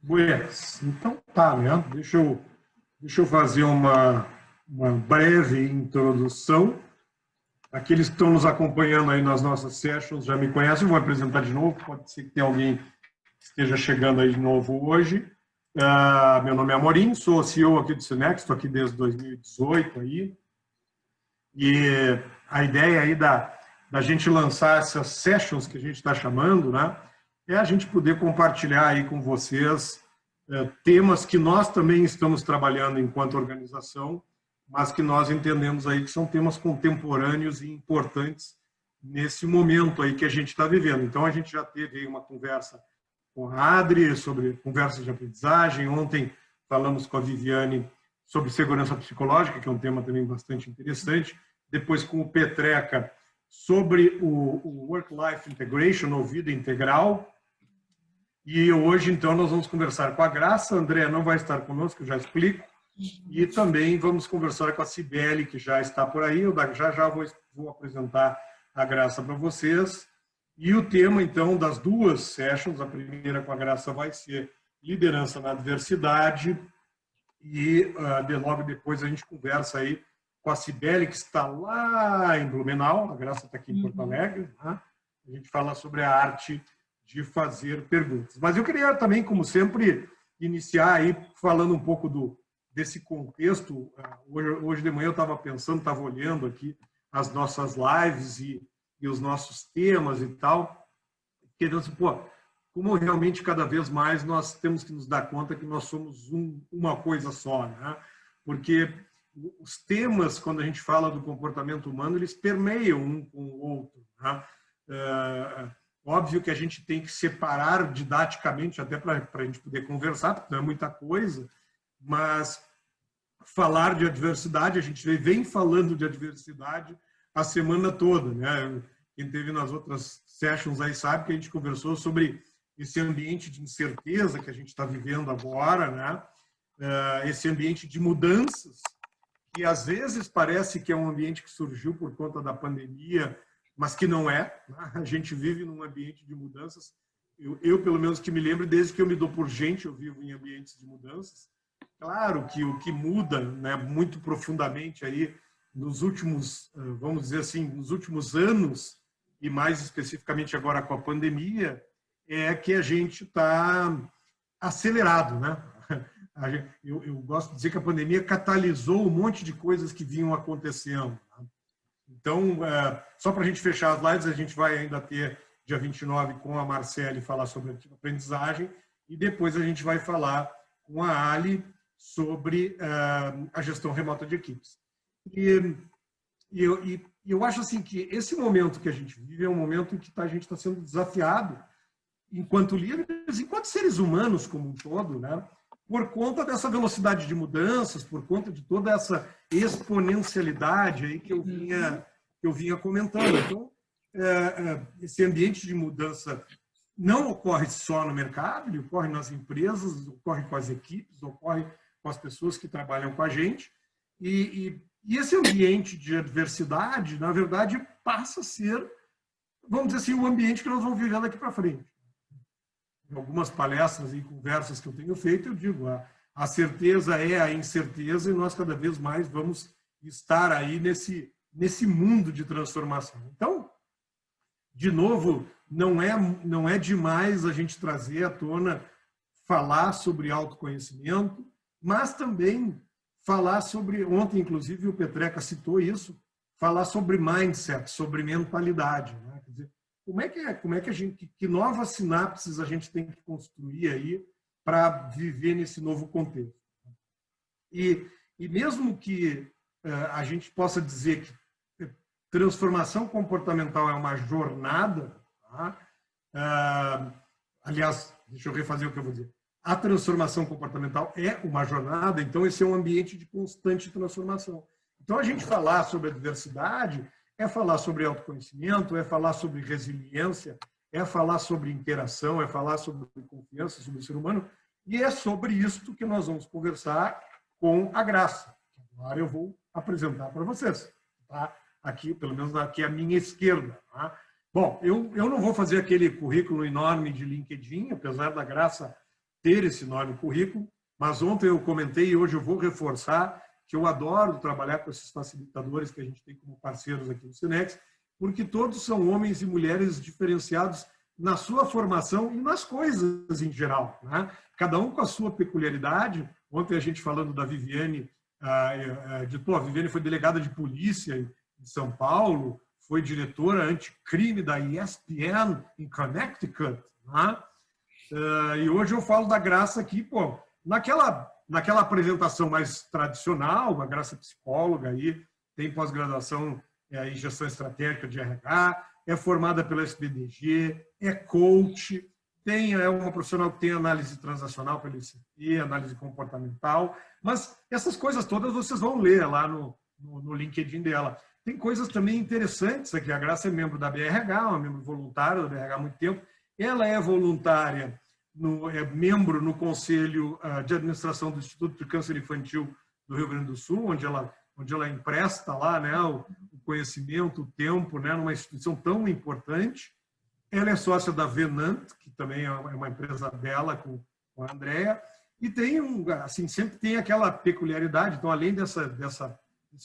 Buenas. Então tá, né? Deixa eu fazer uma breve introdução. Aqueles que estão nos acompanhando aí nas nossas sessions já me conhecem, vou apresentar de novo, pode ser que tenha alguém que esteja chegando aí de novo hoje. Meu nome é Amorim, sou CEO aqui do Cinex, estou aqui desde 2018 aí. E a ideia aí da gente lançar essas sessions que a gente está chamando, né, é a gente poder compartilhar aí com vocês temas que nós também estamos trabalhando enquanto organização, mas que nós entendemos aí que são temas contemporâneos e importantes nesse momento aí que a gente está vivendo. Então, a gente já teve aí uma conversa com a Adri sobre conversas de aprendizagem. Ontem falamos com a Viviane sobre segurança psicológica, que é um tema também bastante interessante. Depois com o Petreca sobre o Work-Life Integration, ou vida integral. E hoje, então, nós vamos conversar com a Graça. A Andréa não vai estar conosco, eu já explico. E também vamos conversar com a Cibele, que já está por aí. Eu já vou apresentar a Graça para vocês. E o tema, então, das duas sessions, a primeira com a Graça vai ser liderança na adversidade. E logo depois a gente conversa aí com a Cibele, que está lá em Blumenau. A Graça está aqui em Porto Alegre. Né? A gente fala sobre a arte de fazer perguntas. Mas eu queria também, como sempre, iniciar aí falando um pouco desse contexto. Hoje de manhã eu estava pensando, estava olhando aqui as nossas lives e os nossos temas e tal, querendo assim, como realmente cada vez mais nós temos que nos dar conta que nós somos uma coisa só, né? Porque os temas, quando a gente fala do comportamento humano, eles permeiam um com o outro, né? Óbvio que a gente tem que separar didaticamente, até para a gente poder conversar, porque não é muita coisa, mas falar de adversidade, a gente vem falando de adversidade a semana toda, né? Quem teve nas outras sessions aí sabe que a gente conversou sobre esse ambiente de incerteza que a gente está vivendo agora, né? Esse ambiente de mudanças, que às vezes parece que é um ambiente que surgiu por conta da pandemia, mas que não é. Né? A gente vive num ambiente de mudanças. Eu, pelo menos que me lembro, desde que eu me dou por gente, eu vivo em ambientes de mudanças. Claro que o que muda, né, muito profundamente aí nos últimos, vamos dizer assim, nos últimos anos, e mais especificamente agora com a pandemia, é que a gente está acelerado, né? Eu gosto de dizer que a pandemia catalisou um monte de coisas que vinham acontecendo. Então, só para a gente fechar as lives, a gente vai ainda ter, dia 29, com a Marcele, falar sobre aprendizagem, e depois a gente vai falar com a Ali sobre a gestão remota de equipes. E eu acho assim que esse momento que a gente vive é um momento em que a gente está sendo desafiado, enquanto líderes, enquanto seres humanos como um todo, né? Por conta dessa velocidade de mudanças, por conta de toda essa exponencialidade aí que eu vinha comentando. Então, esse ambiente de mudança não ocorre só no mercado, ele ocorre nas empresas, ocorre com as equipes, ocorre com as pessoas que trabalham com a gente. E esse ambiente de adversidade, na verdade, passa a ser, vamos dizer assim, o ambiente que nós vamos viver daqui para frente. Em algumas palestras e conversas que eu tenho feito, eu digo, a certeza é a incerteza e nós cada vez mais vamos estar aí nesse mundo de transformação. Então, de novo, não é demais a gente trazer à tona, falar sobre autoconhecimento, mas também falar sobre, ontem inclusive o Petreca citou isso, falar sobre mindset, sobre mentalidade, né? Quer dizer, como é que a gente, que novas sinapses a gente tem que construir aí para viver nesse novo contexto? E mesmo que a gente possa dizer que transformação comportamental é uma jornada, tá? Aliás, deixa eu refazer o que eu vou dizer. A transformação comportamental é uma jornada, então esse é um ambiente de constante transformação. Então, a gente falar sobre a diversidade é falar sobre autoconhecimento, é falar sobre resiliência, é falar sobre interação, é falar sobre confiança, sobre o ser humano, e é sobre isso que nós vamos conversar com a Graça. Agora eu vou apresentar para vocês. Tá? Aqui, pelo menos aqui à minha esquerda. Tá? Bom, eu não vou fazer aquele currículo enorme de LinkedIn, apesar da Graça ter esse nome no currículo, mas ontem eu comentei e hoje eu vou reforçar que eu adoro trabalhar com esses facilitadores que a gente tem como parceiros aqui no Synex, porque todos são homens e mulheres diferenciados na sua formação e nas coisas em geral, né? Cada um com a sua peculiaridade. Ontem a gente falando da Viviane, a Viviane foi delegada de polícia em São Paulo, foi diretora anticrime da ESPN em Connecticut, né? E hoje eu falo da Graça aqui, pô, naquela apresentação mais tradicional, a Graça é psicóloga aí, tem pós-graduação em gestão estratégica de RH, é formada pela SBDG, é coach, é uma profissional que tem análise transacional pelo ICT, análise comportamental, mas essas coisas todas vocês vão ler lá no LinkedIn dela. Tem coisas também interessantes aqui. A Graça é membro da BRH, uma membro voluntária da BRH há muito tempo. Ela é voluntária, é membro no Conselho de Administração do Instituto de Câncer Infantil do Rio Grande do Sul, onde ela empresta lá, né, o conhecimento, o tempo, né, numa instituição tão importante. Ela é sócia da Venant, que também é uma empresa dela com a Andrea, e tem assim, sempre tem aquela peculiaridade. Então, além desse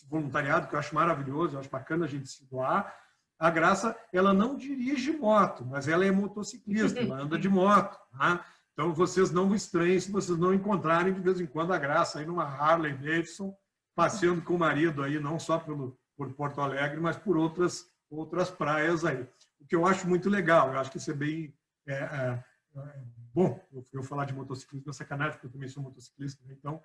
voluntariado, que eu acho maravilhoso, eu acho bacana a gente se doar, a Graça, ela não dirige moto, mas ela é motociclista, ela anda de moto, tá? Então, vocês não estranhem se vocês não encontrarem de vez em quando a Graça aí numa Harley Davidson, passeando com o marido aí, não só por Porto Alegre, mas por outras praias aí. O que eu acho muito legal, eu acho que isso é bem... bom, eu falar de motociclismo é sacanagem, porque eu também sou motociclista, né? Então...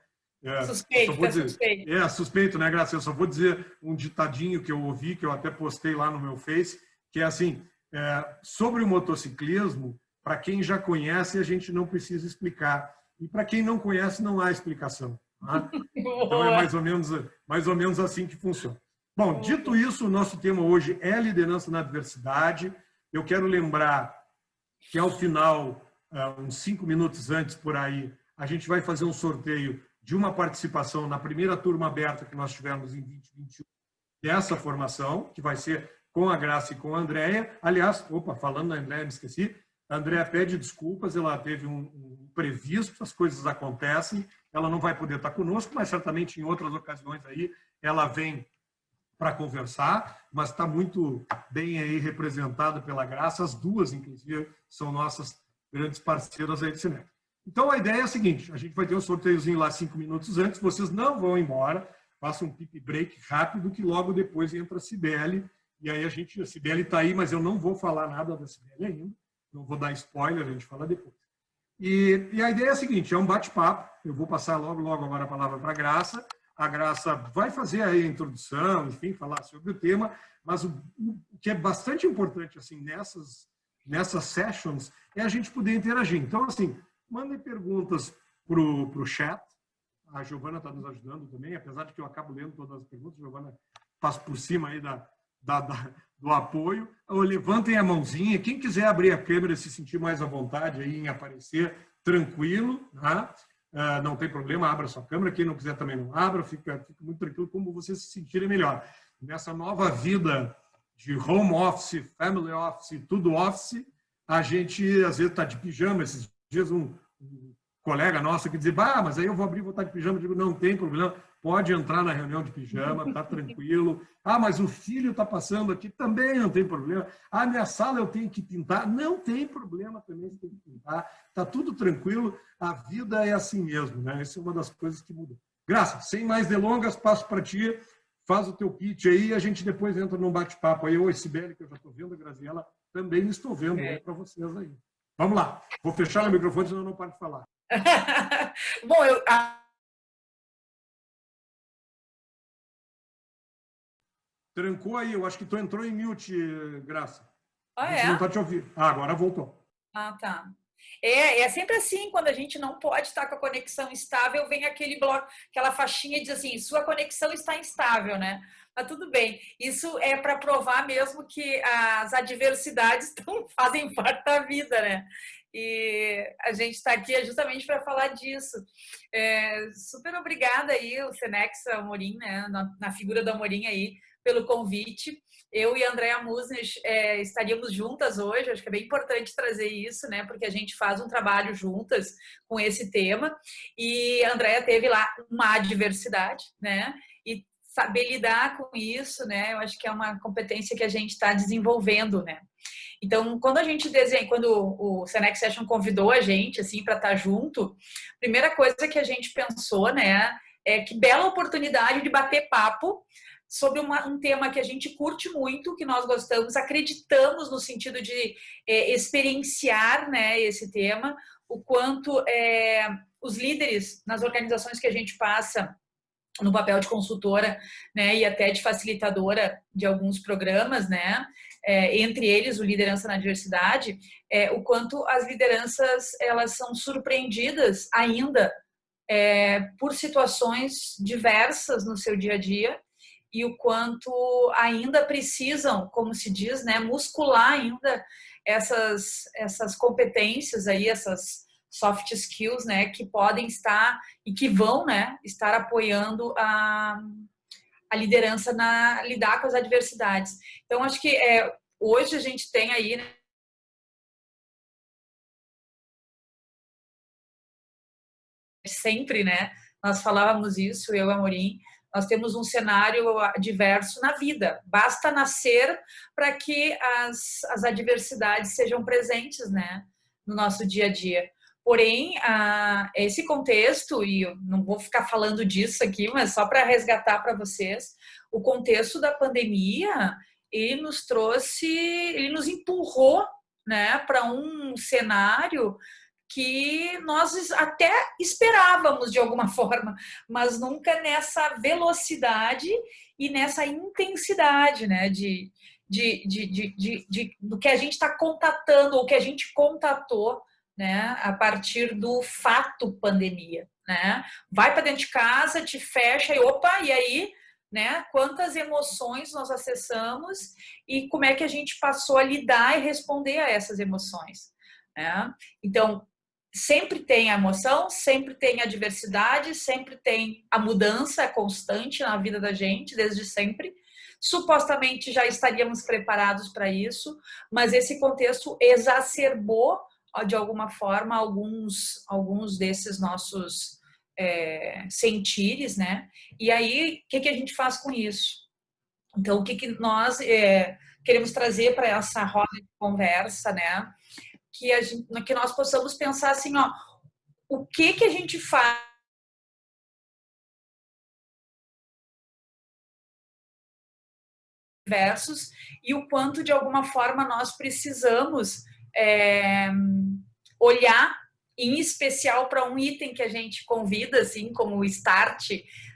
suspeito, né, Graça? Eu só vou dizer um ditadinho que eu ouvi, que eu até postei lá no meu Face, que é assim, sobre o motociclismo, para quem já conhece, a gente não precisa explicar. E para quem não conhece, não há explicação. Tá? Então é mais ou menos assim que funciona. Bom, dito isso, o nosso tema hoje é liderança na adversidade. Eu quero lembrar que ao final, uns 5 minutos antes por aí, a gente vai fazer um sorteio de uma participação na primeira turma aberta que nós tivemos em 2021 dessa formação, que vai ser com a Graça e com a Andrea. Aliás, falando da Andrea, me esqueci, a Andrea pede desculpas, ela teve um previsto, as coisas acontecem, ela não vai poder estar conosco, mas certamente em outras ocasiões aí ela vem para conversar, mas está muito bem aí representada pela Graça, as duas, inclusive, são nossas grandes parceiras aí de Synex. Então, a ideia é a seguinte, a gente vai ter um sorteiozinho lá 5 minutos antes, vocês não vão embora, façam um pipi break rápido, que logo depois entra a Cibele, e aí a Cibele está aí, mas eu não vou falar nada da Cibele ainda, não vou dar spoiler, a gente fala depois. E a ideia é a seguinte, é um bate-papo, eu vou passar logo agora a palavra para a Graça vai fazer aí a introdução, enfim, falar sobre o tema, mas o que é bastante importante assim nessas sessions é a gente poder interagir. Então, assim, mandem perguntas para o chat. A Giovana está nos ajudando também, apesar de que eu acabo lendo todas as perguntas. A Giovana passa por cima aí do apoio. Levantem a mãozinha. Quem quiser abrir a câmera e se sentir mais à vontade aí em aparecer, tranquilo, tá? Não tem problema, abra sua câmera. Quem não quiser também não abra. Fica muito tranquilo, como vocês se sentirem melhor. Nessa nova vida de home office, family office, tudo office, a gente às vezes está de pijama. Esses dias um colega nosso que dizia, mas aí eu vou abrir e vou estar de pijama. Eu digo, não tem problema, pode entrar na reunião de pijama, tá tranquilo. Mas o filho está passando aqui, também não tem problema. Minha sala eu tenho que pintar, não tem problema também, você tem que pintar. Tá tudo tranquilo, a vida é assim mesmo, né? Essa é uma das coisas que muda. Graça, sem mais delongas, passo para ti, faz o teu pitch aí e a gente depois entra num bate-papo aí. Oi, Cibele, que eu já estou vendo, a Graziela também estou vendo para vocês aí. Vamos lá, vou fechar o microfone, senão eu não paro de falar. Bom, Trancou aí, eu acho que tu entrou em mute, Graça. A gente não está te ouvindo. Agora voltou. Tá. É sempre assim, quando a gente não pode estar com a conexão estável, vem aquele bloco, aquela faixinha e diz assim, sua conexão está instável, né? Mas tudo bem, isso é para provar mesmo que as adversidades fazem parte da vida, né? E a gente está aqui justamente para falar disso. Super obrigada aí, o Senex Amorim, né, na figura do Amorim aí, pelo convite. Eu e a Andrea Musnes estaríamos juntas hoje, acho que é bem importante trazer isso, né, porque a gente faz um trabalho juntas com esse tema, e a Andrea teve lá uma adversidade, né, e saber lidar com isso, né, eu acho que é uma competência que a gente está desenvolvendo, né. Então, quando a gente desenha, quando o Senex Session convidou a gente assim para estar junto, a primeira coisa que a gente pensou, né, é que bela oportunidade de bater papo sobre um tema que a gente curte muito, que nós gostamos, acreditamos no sentido de experienciar, né, esse tema, o quanto os líderes nas organizações que a gente passa no papel de consultora, né, e até de facilitadora de alguns programas, né, entre eles o Liderança na Diversidade, o quanto as lideranças elas são surpreendidas ainda por situações diversas no seu dia a dia e o quanto ainda precisam, como se diz, né, muscular ainda essas competências aí, essas soft skills, né, que podem estar e que vão, né, estar apoiando a liderança na lidar com as adversidades. Então, acho que hoje a gente tem aí, né, sempre, né, nós falávamos isso, eu e a Amorim, nós temos um cenário diverso na vida. Basta nascer para que as adversidades sejam presentes, né, no nosso dia a dia. Porém, esse contexto, e eu não vou ficar falando disso aqui, mas só para resgatar para vocês, o contexto da pandemia, ele nos trouxe, ele nos empurrou, né, para um cenário que nós até esperávamos de alguma forma, mas nunca nessa velocidade e nessa intensidade, né, do que a gente está contatando, ou que a gente contatou, né, a partir do fato pandemia, né? Vai para dentro de casa, te fecha e opa, e aí, né? Quantas emoções nós acessamos e como é que a gente passou a lidar e responder a essas emoções, né? Então, sempre tem a emoção, sempre tem a diversidade, sempre tem a mudança constante na vida da gente, desde sempre. Supostamente já estaríamos preparados para isso, mas esse contexto exacerbou, de alguma forma, alguns desses nossos sentires, né? E aí, o que a gente faz com isso? Então, o que nós queremos trazer para essa roda de conversa, né? Que nós possamos pensar assim, ó, o que a gente faz versus e o quanto de alguma forma nós precisamos olhar em especial para um item que a gente convida assim como o start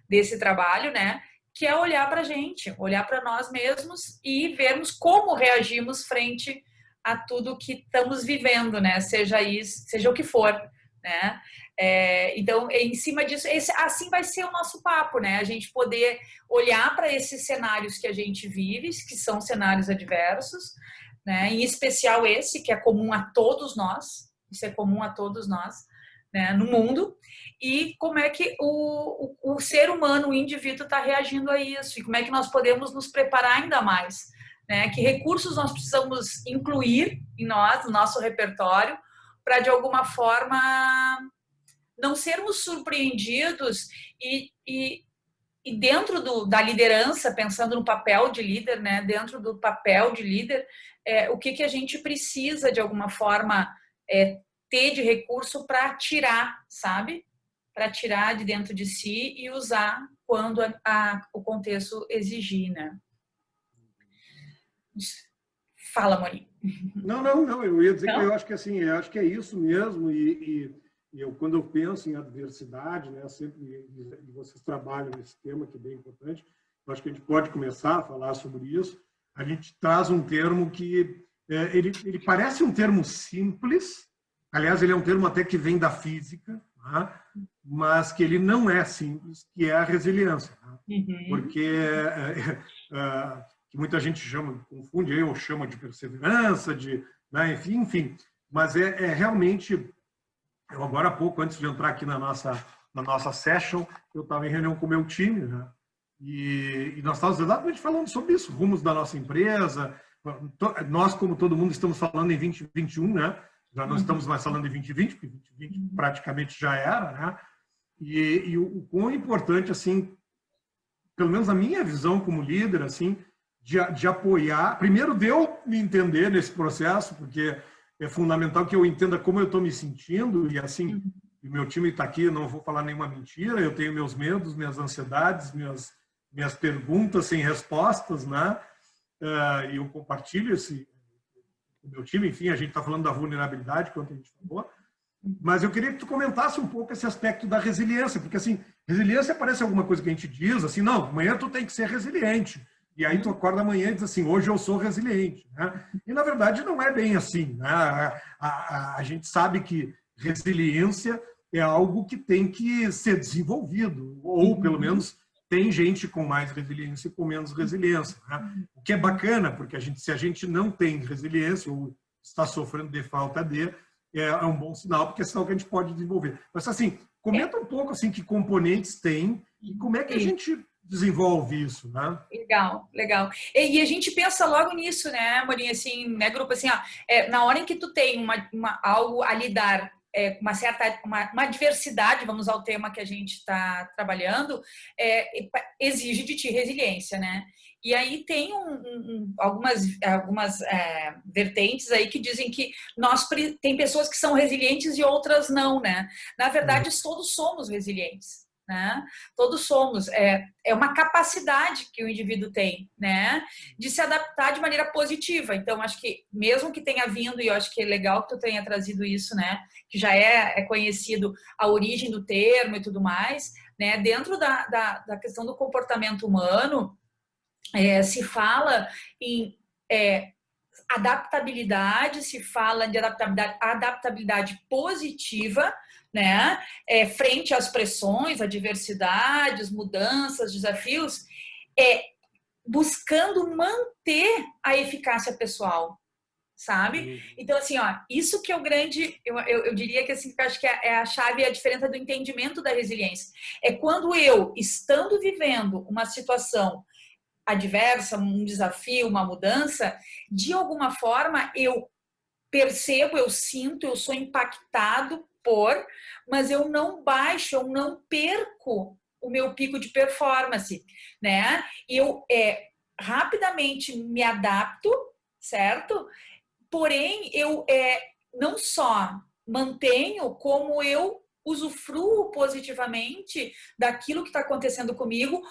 desse trabalho, né? Que é olhar para a gente, olhar para nós mesmos e vermos como reagimos frente a tudo que estamos vivendo, né? Seja isso, seja o que for, né? Então, em cima disso, assim vai ser o nosso papo, né? A gente poder olhar para esses cenários que a gente vive, que são cenários adversos, né? Em especial esse, que é comum a todos nós, isso é comum a todos nós, né? No mundo, e como é que o ser humano, o indivíduo está reagindo a isso, e como é que nós podemos nos preparar ainda mais, né? Que recursos nós precisamos incluir em nós, no nosso repertório, para de alguma forma não sermos surpreendidos e dentro da liderança, pensando no papel de líder, né? Dentro do papel de líder, o que a gente precisa de alguma forma ter de recurso para tirar, sabe? Para tirar de dentro de si e usar quando o contexto exigir, né? Fala, Moni. Não, eu ia dizer que eu acho que assim, eu acho que é isso mesmo e eu, quando eu penso em adversidade, né, sempre, e vocês trabalham nesse tema que é bem importante, eu acho que a gente pode começar a falar sobre isso. A gente traz um termo que ele parece um termo simples, aliás, ele é um termo até que vem da física, tá? Mas que ele não é simples, que é a resiliência. Tá? Porque que muita gente confunde ou chama de perseverança, né? enfim, mas é realmente, eu agora há pouco, antes de entrar aqui na nossa session, eu estava em reunião com o meu time, né? E nós estávamos exatamente falando sobre isso, rumos da nossa empresa. Nós, como todo mundo, estamos falando em 2021, né? Já não estamos mais falando em 2020, porque 2020 praticamente já era, né? E o quão importante, assim, pelo menos a minha visão como líder, assim, de apoiar. Primeiro, de eu me entender nesse processo, porque é fundamental que eu entenda como eu estou me sentindo, e assim, o meu time está aqui, eu não vou falar nenhuma mentira, eu tenho meus medos, minhas ansiedades, minhas perguntas sem respostas, né? E eu compartilho com o meu time, enfim, a gente está falando da vulnerabilidade, quanto a gente falou, mas eu queria que tu comentasse um pouco esse aspecto da resiliência, porque assim, resiliência parece alguma coisa que a gente diz, assim, não, amanhã tu tem que ser resiliente, e aí tu acorda amanhã e diz assim, hoje eu sou resiliente, né? E na verdade não é bem assim, né? A gente sabe que resiliência é algo que tem que ser desenvolvido, ou pelo menos tem gente com mais resiliência e com menos resiliência, né? O que é bacana, porque se a gente não tem resiliência ou está sofrendo de falta de, é um bom sinal, porque é sinal que a gente pode desenvolver. Mas assim, comenta um pouco assim que componentes tem e como é que a gente desenvolve isso, né? Legal, legal. E a gente pensa logo nisso, né, Morinha, assim, né, grupo, assim, ó, na hora em que tu tem algo a lidar, uma certa, uma diversidade, vamos ao tema que a gente está trabalhando, exige de ti resiliência, né? E aí tem algumas vertentes aí que dizem que tem pessoas que são resilientes e outras não, né? Na verdade, todos somos resilientes. Né? Todos somos. É uma capacidade que o indivíduo tem, né? De se adaptar de maneira positiva. Então, acho que mesmo que tenha vindo, e eu acho que é legal que tu tenha trazido isso, né? Que já é conhecido a origem do termo e tudo mais, né? Dentro da questão do comportamento humano, se fala em adaptabilidade, se fala de adaptabilidade positiva, né? Frente às pressões, adversidades, mudanças, desafios, buscando manter a eficácia pessoal, sabe? Então, assim, ó, isso que é o grande, eu diria que assim, eu acho que é a chave e a diferença do entendimento da resiliência. É quando eu, estando vivendo uma situação adversa, um desafio, uma mudança, de alguma forma eu percebo, eu sinto, eu sou impactado mas eu não baixo, eu não perco o meu pico de performance, né? E eu rapidamente me adapto, certo? Porém, eu não só mantenho, como eu usufruo positivamente daquilo que está acontecendo comigo,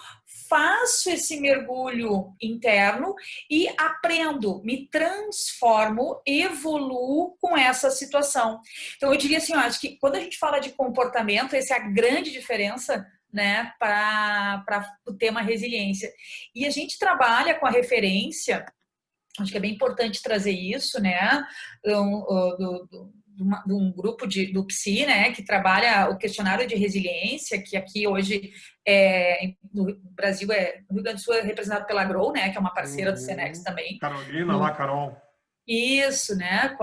faço esse mergulho interno e aprendo, me transformo, evoluo com essa situação. Então, eu diria assim, eu acho que quando a gente fala de comportamento, essa é a grande diferença, né, para o tema resiliência. E a gente trabalha com a referência, acho que é bem importante trazer isso, né, de um grupo do PSI, né, que trabalha o questionário de resiliência, que aqui hoje no Brasil, no Rio Grande do Sul é representado pela Grow, né, que é uma parceira do Senex também. Carolina, lá, Carol. Isso, né?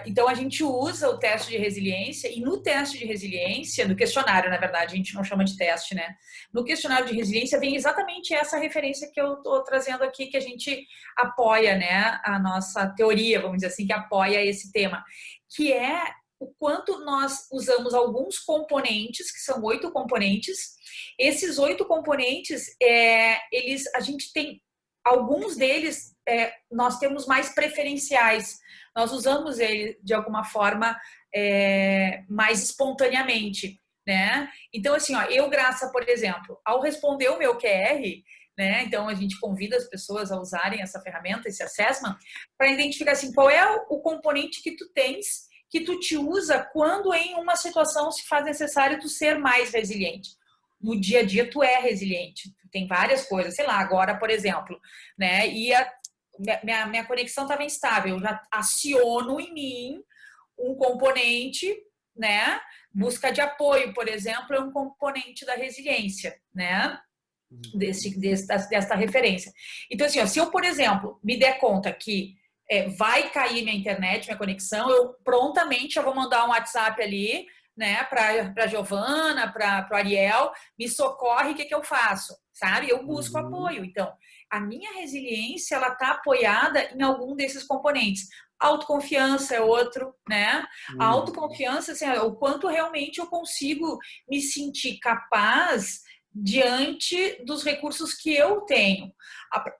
Então a gente usa o teste de resiliência, e no teste de resiliência, no questionário, na verdade, a gente não chama de teste, né? No questionário de resiliência vem exatamente essa referência que eu estou trazendo aqui, que a gente apoia, né? A nossa teoria, vamos dizer assim, que apoia esse tema, que é o quanto nós usamos alguns componentes, que são 8 componentes. Esses 8 componentes, a gente tem alguns deles, nós temos mais preferenciais. Nós usamos ele de alguma forma mais espontaneamente, né? Então, assim, ó, eu, Graça, por exemplo, ao responder o meu QR, né? Então, a gente convida as pessoas a usarem essa ferramenta, esse assessment, para identificar assim, qual é o componente que tu tens, que tu te usa quando em uma situação se faz necessário tu ser mais resiliente. No dia a dia tu é resiliente, tem várias coisas, sei lá, agora, por exemplo, né, minha conexão estava instável, eu já aciono em mim um componente, né, busca de apoio, por exemplo, é um componente da resiliência, né, desta referência. Então, assim, ó, se eu, por exemplo, me der conta que vai cair minha internet, minha conexão, eu prontamente já vou mandar um WhatsApp ali, né, para Giovana, para o Ariel, me socorre, o que que eu faço? Sabe? Eu busco apoio. Então, a minha resiliência, ela está apoiada em algum desses componentes. Autoconfiança é outro, né? A autoconfiança, assim, o quanto realmente eu consigo me sentir capaz diante dos recursos que eu tenho.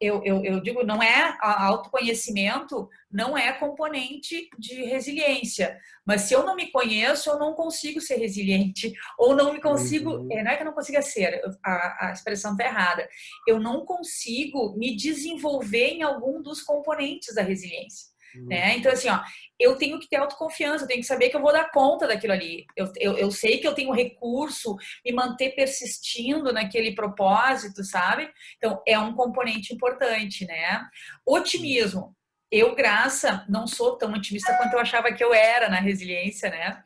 Eu digo, não é autoconhecimento, não é componente de resiliência. Mas se eu não me conheço, eu não consigo ser resiliente. Ou não me consigo. Não é que eu não consiga ser, a expressão está errada. Eu não consigo me desenvolver em algum dos componentes da resiliência. Né? Então, assim, ó, eu tenho que ter autoconfiança, eu tenho que saber que eu vou dar conta daquilo ali. Eu sei que eu tenho recurso, me manter persistindo naquele propósito, sabe? Então, é um componente importante, né? Otimismo. Eu, Graça, não sou tão otimista quanto eu achava que eu era na resiliência, né?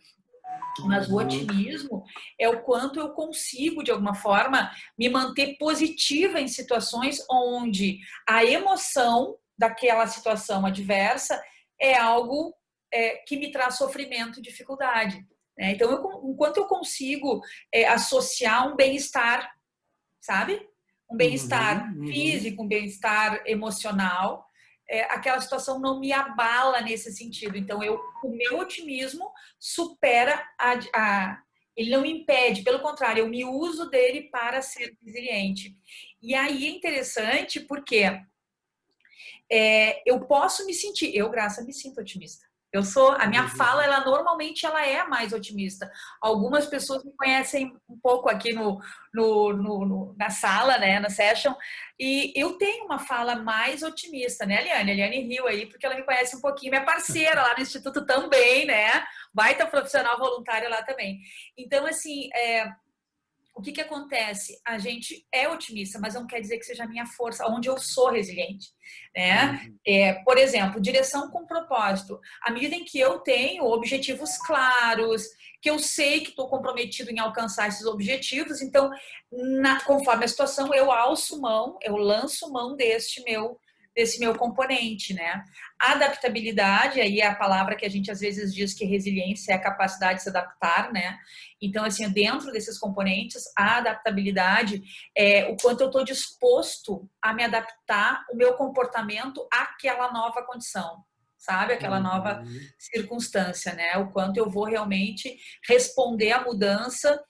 Mas o otimismo é o quanto eu consigo, de alguma forma, me manter positiva em situações onde a emoção daquela situação adversa é algo que me traz sofrimento e dificuldade. Né? Então, enquanto eu consigo associar um bem-estar, sabe? Um bem-estar físico, um bem-estar emocional, aquela situação não me abala nesse sentido. Então, o meu otimismo supera ele não me impede, pelo contrário, eu me uso dele para ser resiliente. E aí é interessante porque eu posso me sentir, eu, Graça, me sinto otimista. A minha fala, ela normalmente ela é mais otimista. Algumas pessoas me conhecem um pouco aqui na sala, né, na session, e eu tenho uma fala mais otimista, né, Eliane? A Eliane riu aí, porque ela me conhece um pouquinho, minha parceira lá no Instituto também, né? Baita profissional voluntária lá também. Então, assim, o que acontece? A gente é otimista, mas não quer dizer que seja a minha força, onde eu sou resiliente. Né? Por exemplo, direção com propósito. À medida em que eu tenho objetivos claros, que eu sei que estou comprometido em alcançar esses objetivos, então, conforme a situação, eu alço mão, eu lanço mão desse meu componente, né? Adaptabilidade, aí é a palavra que a gente às vezes diz que resiliência é a capacidade de se adaptar, né? Então, assim, dentro desses componentes, a adaptabilidade é o quanto eu estou disposto a me adaptar o meu comportamento àquela nova condição, sabe? Aquela nova circunstância, né? O quanto eu vou realmente responder à mudança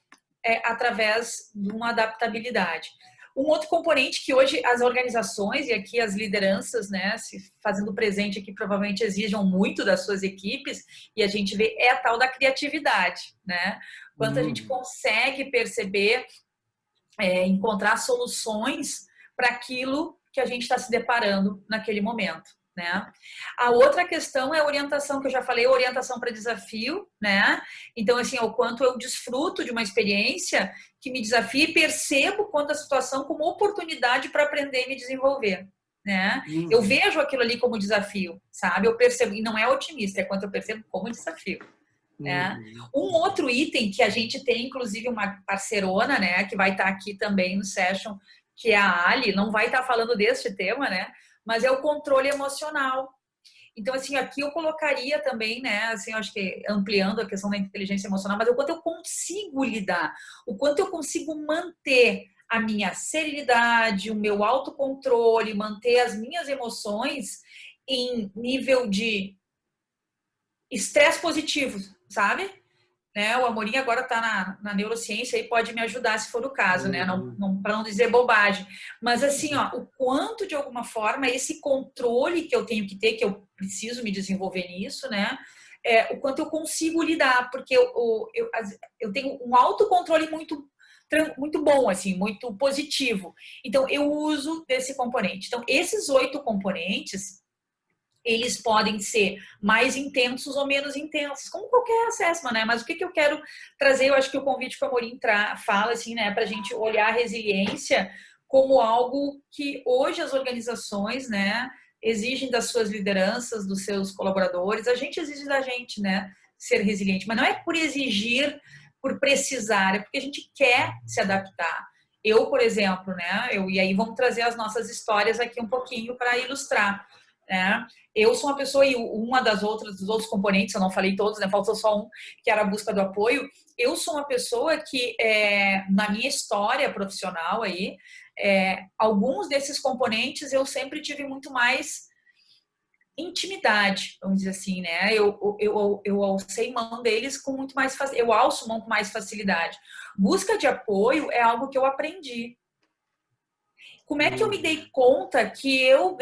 através de uma adaptabilidade. Um outro componente que hoje as organizações e aqui as lideranças, né, se fazendo presente aqui, provavelmente exijam muito das suas equipes, e a gente vê a tal da criatividade, né? Quanto a gente consegue perceber, encontrar soluções para aquilo que a gente está se deparando naquele momento. Né? A outra questão é a orientação, que eu já falei, orientação para desafio, né? Então, assim, o quanto eu desfruto de uma experiência que me desafia e percebo quanto a situação como oportunidade para aprender e me desenvolver, né? Eu vejo aquilo ali como desafio, sabe? Eu percebo, e não é otimista, é quanto eu percebo como desafio. Né? Um outro item que a gente tem, inclusive, uma parceirona, né, que vai estar aqui também no session, que é a Ali, não vai estar falando deste tema, né? Mas é o controle emocional. Então, assim, aqui eu colocaria também, né, assim, eu acho que ampliando a questão da inteligência emocional, mas o quanto eu consigo lidar, o quanto eu consigo manter a minha serenidade, o meu autocontrole, manter as minhas emoções em nível de estresse positivo, sabe? Né? O Amorim agora está na neurociência e pode me ajudar se for o caso, né? Para não dizer bobagem. Mas assim, ó, o quanto de alguma forma esse controle que eu tenho que ter, que eu preciso me desenvolver nisso, né? O quanto eu consigo lidar, porque eu tenho um autocontrole muito bom, assim, muito positivo. Então, eu uso desse componente. Então, esses 8 componentes, eles podem ser mais intensos ou menos intensos, como qualquer assessment, né? Mas o que eu quero trazer, eu acho que o convite que o Amorim fala, assim, né, para a gente olhar a resiliência como algo que hoje as organizações, né, exigem das suas lideranças, dos seus colaboradores, a gente exige da gente, né, ser resiliente, mas não é por exigir, por precisar, é porque a gente quer se adaptar. Eu, por exemplo, né, e aí vamos trazer as nossas histórias aqui um pouquinho para ilustrar. né? Eu sou uma pessoa, e uma dos outros componentes, eu não falei todos, né? Faltou só um, que era a busca do apoio. Eu sou uma pessoa que, na minha história profissional aí, alguns desses componentes eu sempre tive muito mais intimidade, vamos dizer assim, né? Eu alcei mão deles com muito mais eu alço mão com mais facilidade. Busca de apoio é algo que eu aprendi. Como é que eu me dei conta que eu,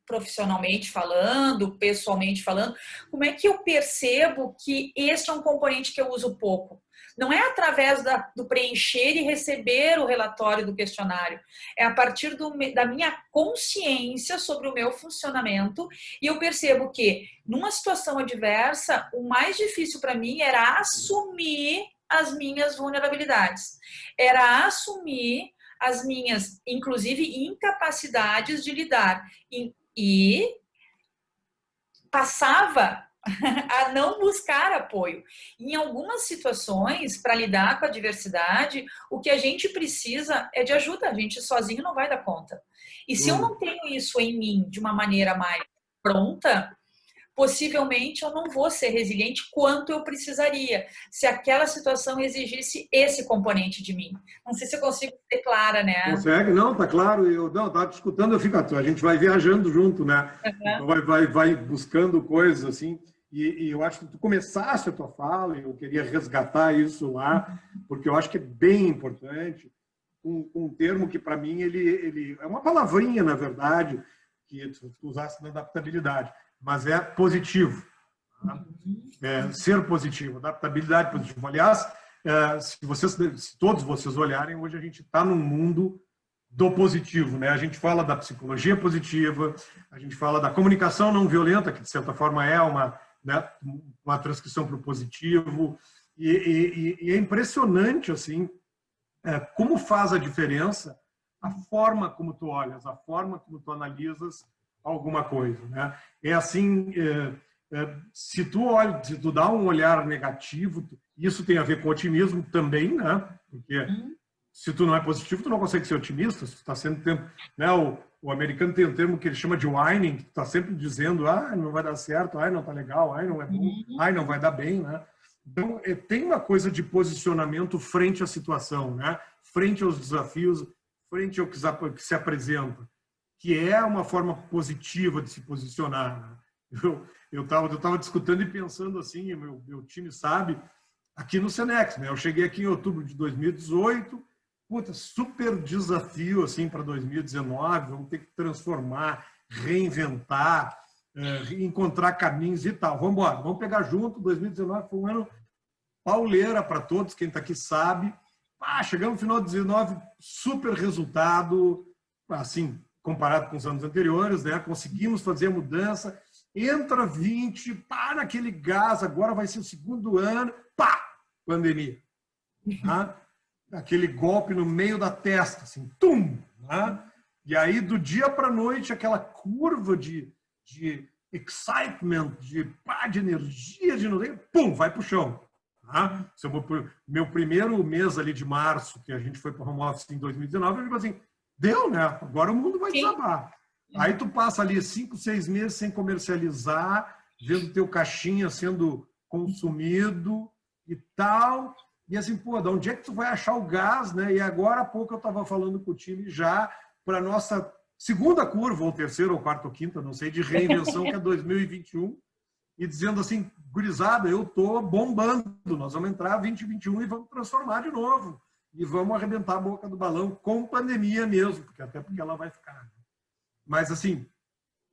profissionalmente falando, pessoalmente falando, como é que eu percebo que este é um componente que eu uso pouco? Não é através do preencher e receber o relatório do questionário, é a partir da minha consciência sobre o meu funcionamento, e eu percebo que, numa situação adversa, o mais difícil para mim era assumir as minhas vulnerabilidades, era assumir as minhas, inclusive, incapacidades de lidar. E passava a não buscar apoio. Em algumas situações, para lidar com a diversidade, o que a gente precisa é de ajuda. A gente sozinho não vai dar conta. E se eu não tenho isso em mim de uma maneira mais pronta, possivelmente eu não vou ser resiliente quanto eu precisaria, se aquela situação exigisse esse componente de mim. Não sei se eu consigo ser clara, né? Consegue? Não, tá claro. Eu não, tá te escutando, eu fico, a gente vai viajando junto, né? Então vai buscando coisas assim. E eu acho que tu começaste a tua fala, e eu queria resgatar isso lá, porque eu acho que é bem importante. Um termo que, para mim, ele é uma palavrinha, na verdade, que tu usaste na adaptabilidade, mas é positivo. Tá? Ser positivo, adaptabilidade positiva. Aliás, se todos vocês olharem, hoje a gente está num mundo do positivo, né? A gente fala da psicologia positiva, a gente fala da comunicação não violenta, que de certa forma é uma transcrição para o positivo, e é impressionante assim como faz a diferença a forma como tu olhas, a forma como tu analisas alguma coisa, né? É assim, se tu dá um olhar negativo, isso tem a ver com otimismo também, né? Porque se tu não é positivo, tu não consegue ser otimista. Se tu está sempre, né? O americano tem um termo que ele chama de whining, que está sempre dizendo, não vai dar certo, não tá legal, não é bom, não vai dar bem, né? Então, tem uma coisa de posicionamento frente à situação, né? Frente aos desafios, frente ao que se apresenta, que é uma forma positiva de se posicionar. Né? Eu tava discutindo e pensando assim, meu time sabe, aqui no Senex, né? Eu cheguei aqui em outubro de 2018, super desafio assim para 2019, vamos ter que transformar, reinventar, encontrar caminhos e tal. Vamos embora, vamos pegar junto. 2019 foi um ano pauleira para todos, quem está aqui sabe. Chegamos no final de 2019, super resultado, assim, comparado com os anos anteriores, né? Conseguimos fazer a mudança. Entra 20, para aquele gás, agora vai ser o segundo ano, pandemia. Tá? Aquele golpe no meio da testa, assim, tum! Tá? E aí, do dia para a noite, aquela curva de excitement, de energia, pum, vai para o chão. Tá? Meu primeiro mês ali de março, que a gente foi para o home office em 2019, eu digo assim, deu, né? Agora o mundo vai desabar. Aí tu passa ali 5, 6 meses sem comercializar, vendo teu caixinha sendo consumido e tal. E assim, de onde é que tu vai achar o gás, né? E agora há pouco eu estava falando com o time já para a nossa segunda curva, ou terceira, ou quarta, ou quinta, não sei, de reinvenção, que é 2021, e dizendo assim, gurizada, eu tô bombando, nós vamos entrar 2021 e vamos transformar de novo. E vamos arrebentar a boca do balão com pandemia mesmo, porque ela vai ficar. Mas, assim,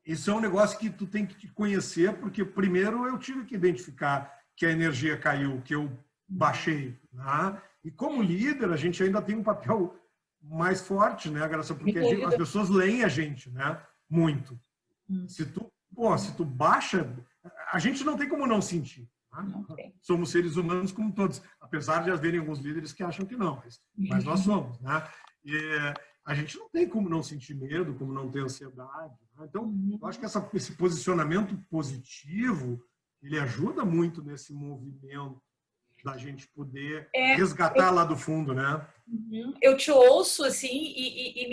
isso é um negócio que tu tem que te conhecer, porque primeiro eu tive que identificar que a energia caiu, que eu baixei. Né? E como líder, a gente ainda tem um papel mais forte, né, Graça? Porque as pessoas leem a gente, né? Muito. Se tu baixa, a gente não tem como não sentir. Né? Somos seres humanos como todos, apesar de haverem alguns líderes que acham que não, mas nós somos. Né? E a gente não tem como não sentir medo, como não ter ansiedade. Né? Então, eu acho que esse posicionamento positivo, ele ajuda muito nesse movimento da gente poder resgatar lá do fundo, né? Eu te ouço, assim, e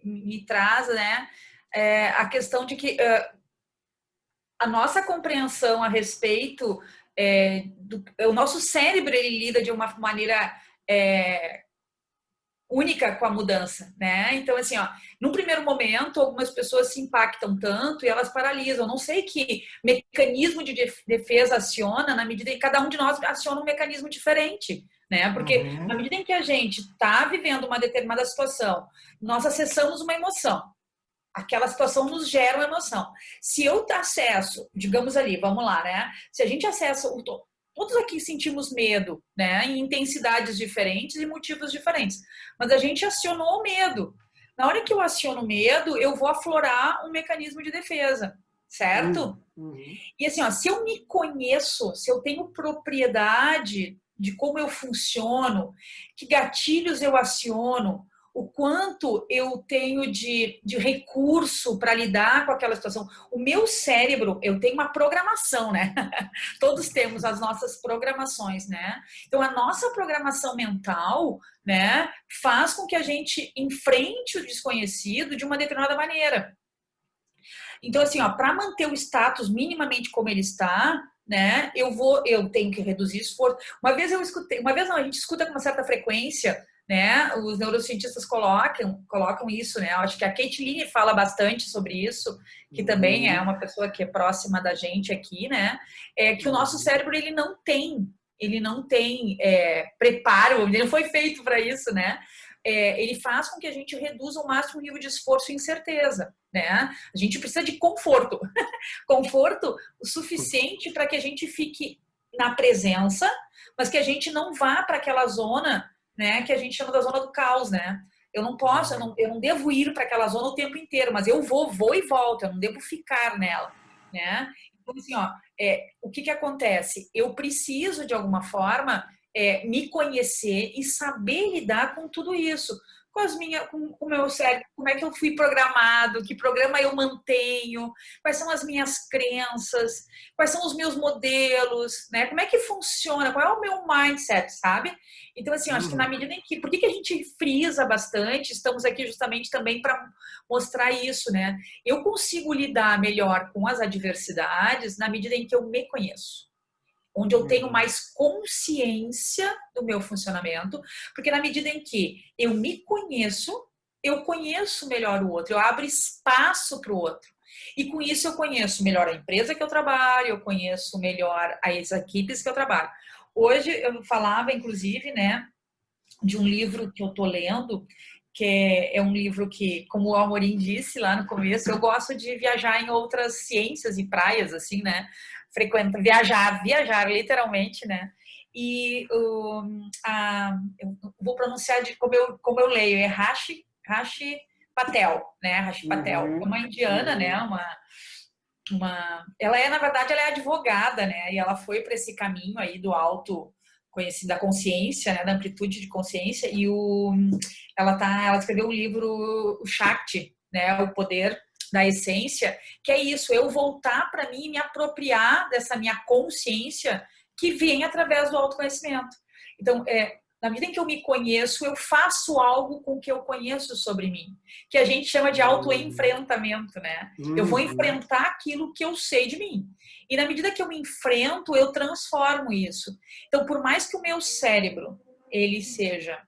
me traz, né, a questão de que a nossa compreensão a respeito o nosso cérebro, ele lida de uma maneira única com a mudança, né? Então, assim, ó, num primeiro momento, algumas pessoas se impactam tanto e elas paralisam. Não sei que mecanismo de defesa aciona na medida em que cada um de nós aciona um mecanismo diferente, né? Porque na medida em que a gente está vivendo uma determinada situação, nós acessamos uma emoção. Aquela situação nos gera uma emoção. Se eu acesso, digamos ali, vamos lá, né? Se a gente acessa todos aqui sentimos medo, né? Em intensidades diferentes e motivos diferentes. Mas a gente acionou o medo. Na hora que eu aciono o medo, eu vou aflorar um mecanismo de defesa, certo? E assim, ó, se eu me conheço, se eu tenho propriedade de como eu funciono, que gatilhos eu aciono, o quanto eu tenho de recurso para lidar com aquela situação. O meu cérebro, eu tenho uma programação, né? Todos temos as nossas programações, né? Então, a nossa programação mental, né, faz com que a gente enfrente o desconhecido de uma determinada maneira. Então, assim, ó, para manter o status minimamente como ele está, né, eu tenho que reduzir esforço. Uma vez a gente escuta com uma certa frequência, né, os neurocientistas colocam isso, né, eu acho que a Caitlin fala bastante sobre isso, que também é uma pessoa que é próxima da gente aqui, né, que o nosso cérebro, ele não tem preparo, ele não foi feito para isso, né, ele faz com que a gente reduza o máximo nível de esforço e incerteza, né, a gente precisa de conforto, conforto o suficiente para que a gente fique na presença, mas que a gente não vá para aquela zona, né, que a gente chama da zona do caos, né? Eu não posso, eu não devo ir para aquela zona o tempo inteiro, mas eu vou e volto, eu não devo ficar nela, né? Então, assim, ó, o que acontece? Eu preciso, de alguma forma, me conhecer e saber lidar com tudo isso. Com o meu cérebro, como é que eu fui programado, que programa eu mantenho, quais são as minhas crenças, quais são os meus modelos, né? Como é que funciona, qual é o meu mindset, sabe? Então, assim, eu acho que na medida em que... Por que a gente frisa bastante? Estamos aqui justamente também para mostrar isso, né? Eu consigo lidar melhor com as adversidades na medida em que eu me conheço, onde eu tenho mais consciência do meu funcionamento, porque na medida em que eu me conheço, eu conheço melhor o outro, eu abro espaço para o outro. E com isso eu conheço melhor a empresa que eu trabalho, eu conheço melhor as equipes que eu trabalho. Hoje eu falava, inclusive, né, de um livro que eu estou lendo, que é um livro que, como o Amorim disse lá no começo, eu gosto de viajar em outras ciências e praias, assim, né? Viajar literalmente, né? E eu vou pronunciar como eu leio, é Rashi Patel, né? Rashi Patel, é uma indiana, né? Na verdade, ela é advogada, né? E ela foi para esse caminho aí do conhecido da consciência, né? Da amplitude de consciência. E ela escreveu o livro o Shakti, né? O poder da essência, que é isso, eu voltar para mim e me apropriar dessa minha consciência que vem através do autoconhecimento. Então, na medida em que eu me conheço, eu faço algo com o que eu conheço sobre mim, que a gente chama de autoenfrentamento, né? Eu vou enfrentar aquilo que eu sei de mim. E na medida que eu me enfrento, eu transformo isso. Então, por mais que o meu cérebro, ele seja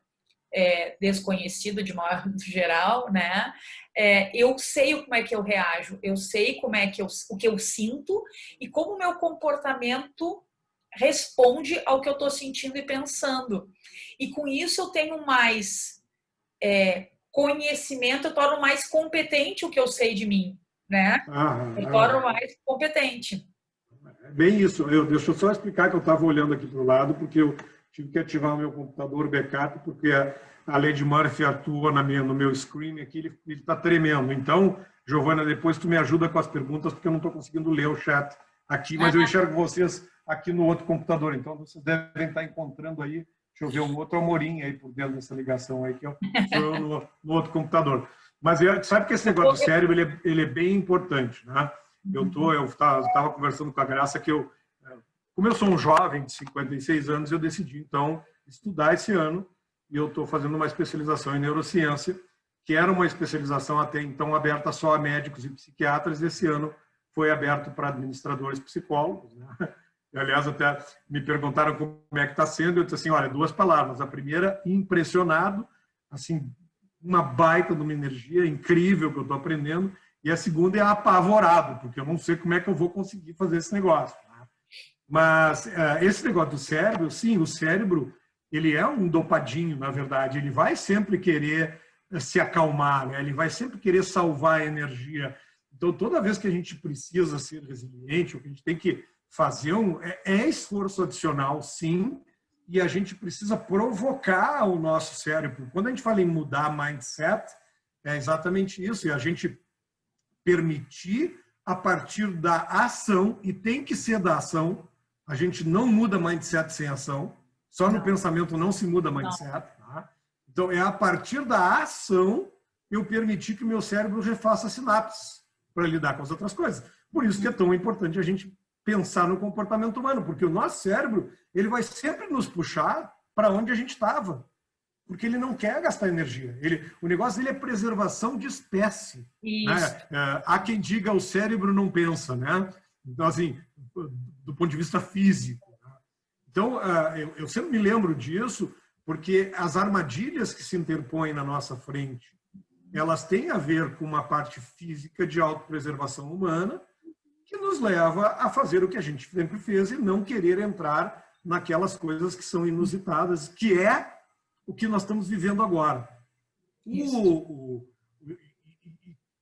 desconhecido de modo geral, né? Eu sei como é que eu reajo, eu sei como é que o que eu sinto e como o meu comportamento responde ao que eu estou sentindo e pensando. E com isso eu tenho mais conhecimento, eu torno mais competente o que eu sei de mim, né? Eu torno mais competente. Bem isso. Deixa eu só explicar que eu estava olhando aqui para o lado, porque eu tive que ativar o meu computador backup, porque a Lady Murphy atua no meu screen aqui, ele está tremendo. Então, Giovana, depois tu me ajuda com as perguntas, porque eu não estou conseguindo ler o chat aqui, mas eu enxergo vocês aqui no outro computador. Então, vocês devem estar encontrando aí, deixa eu ver, um outro Amorim aí por dentro dessa ligação aí, que sou eu no outro computador. Mas sabe que esse negócio do cérebro, ele é bem importante, né? Eu estava conversando com a Graça que como eu sou um jovem de 56 anos, eu decidi, então, estudar esse ano, e eu estou fazendo uma especialização em neurociência, que era uma especialização até então aberta só a médicos e psiquiatras, esse ano foi aberto para administradores psicólogos, né? E, aliás, até me perguntaram como é que está sendo, eu disse assim, olha, 2 palavras. A primeira, impressionado, assim, uma baita de uma energia incrível que eu estou aprendendo, e a segunda é apavorado, porque eu não sei como é que eu vou conseguir fazer esse negócio. Né? Mas esse negócio do cérebro, sim, o cérebro, ele é um dopadinho, na verdade, ele vai sempre querer se acalmar, né? Ele vai sempre querer salvar a energia. Então, toda vez que a gente precisa ser resiliente, o que a gente tem que fazer é esforço adicional, sim, e a gente precisa provocar o nosso cérebro. Quando a gente fala em mudar mindset, é exatamente isso, e a gente permitir a partir da ação, e tem que ser da ação, a gente não muda mindset sem ação, só no pensamento não se muda mindset. Tá? Então, é a partir da ação eu permitir que o meu cérebro refaça sinapses para lidar com as outras coisas. Por isso que é tão importante a gente pensar no comportamento humano, porque o nosso cérebro ele vai sempre nos puxar para onde a gente estava, porque ele não quer gastar energia. O negócio dele é preservação de espécie. Né? Há quem diga o cérebro não pensa, né? Então, assim, do ponto de vista físico. Né? Então, eu sempre me lembro disso, porque as armadilhas que se interpõem na nossa frente, elas têm a ver com uma parte física de autopreservação humana que nos leva a fazer o que a gente sempre fez e não querer entrar naquelas coisas que são inusitadas, que é o que nós estamos vivendo agora.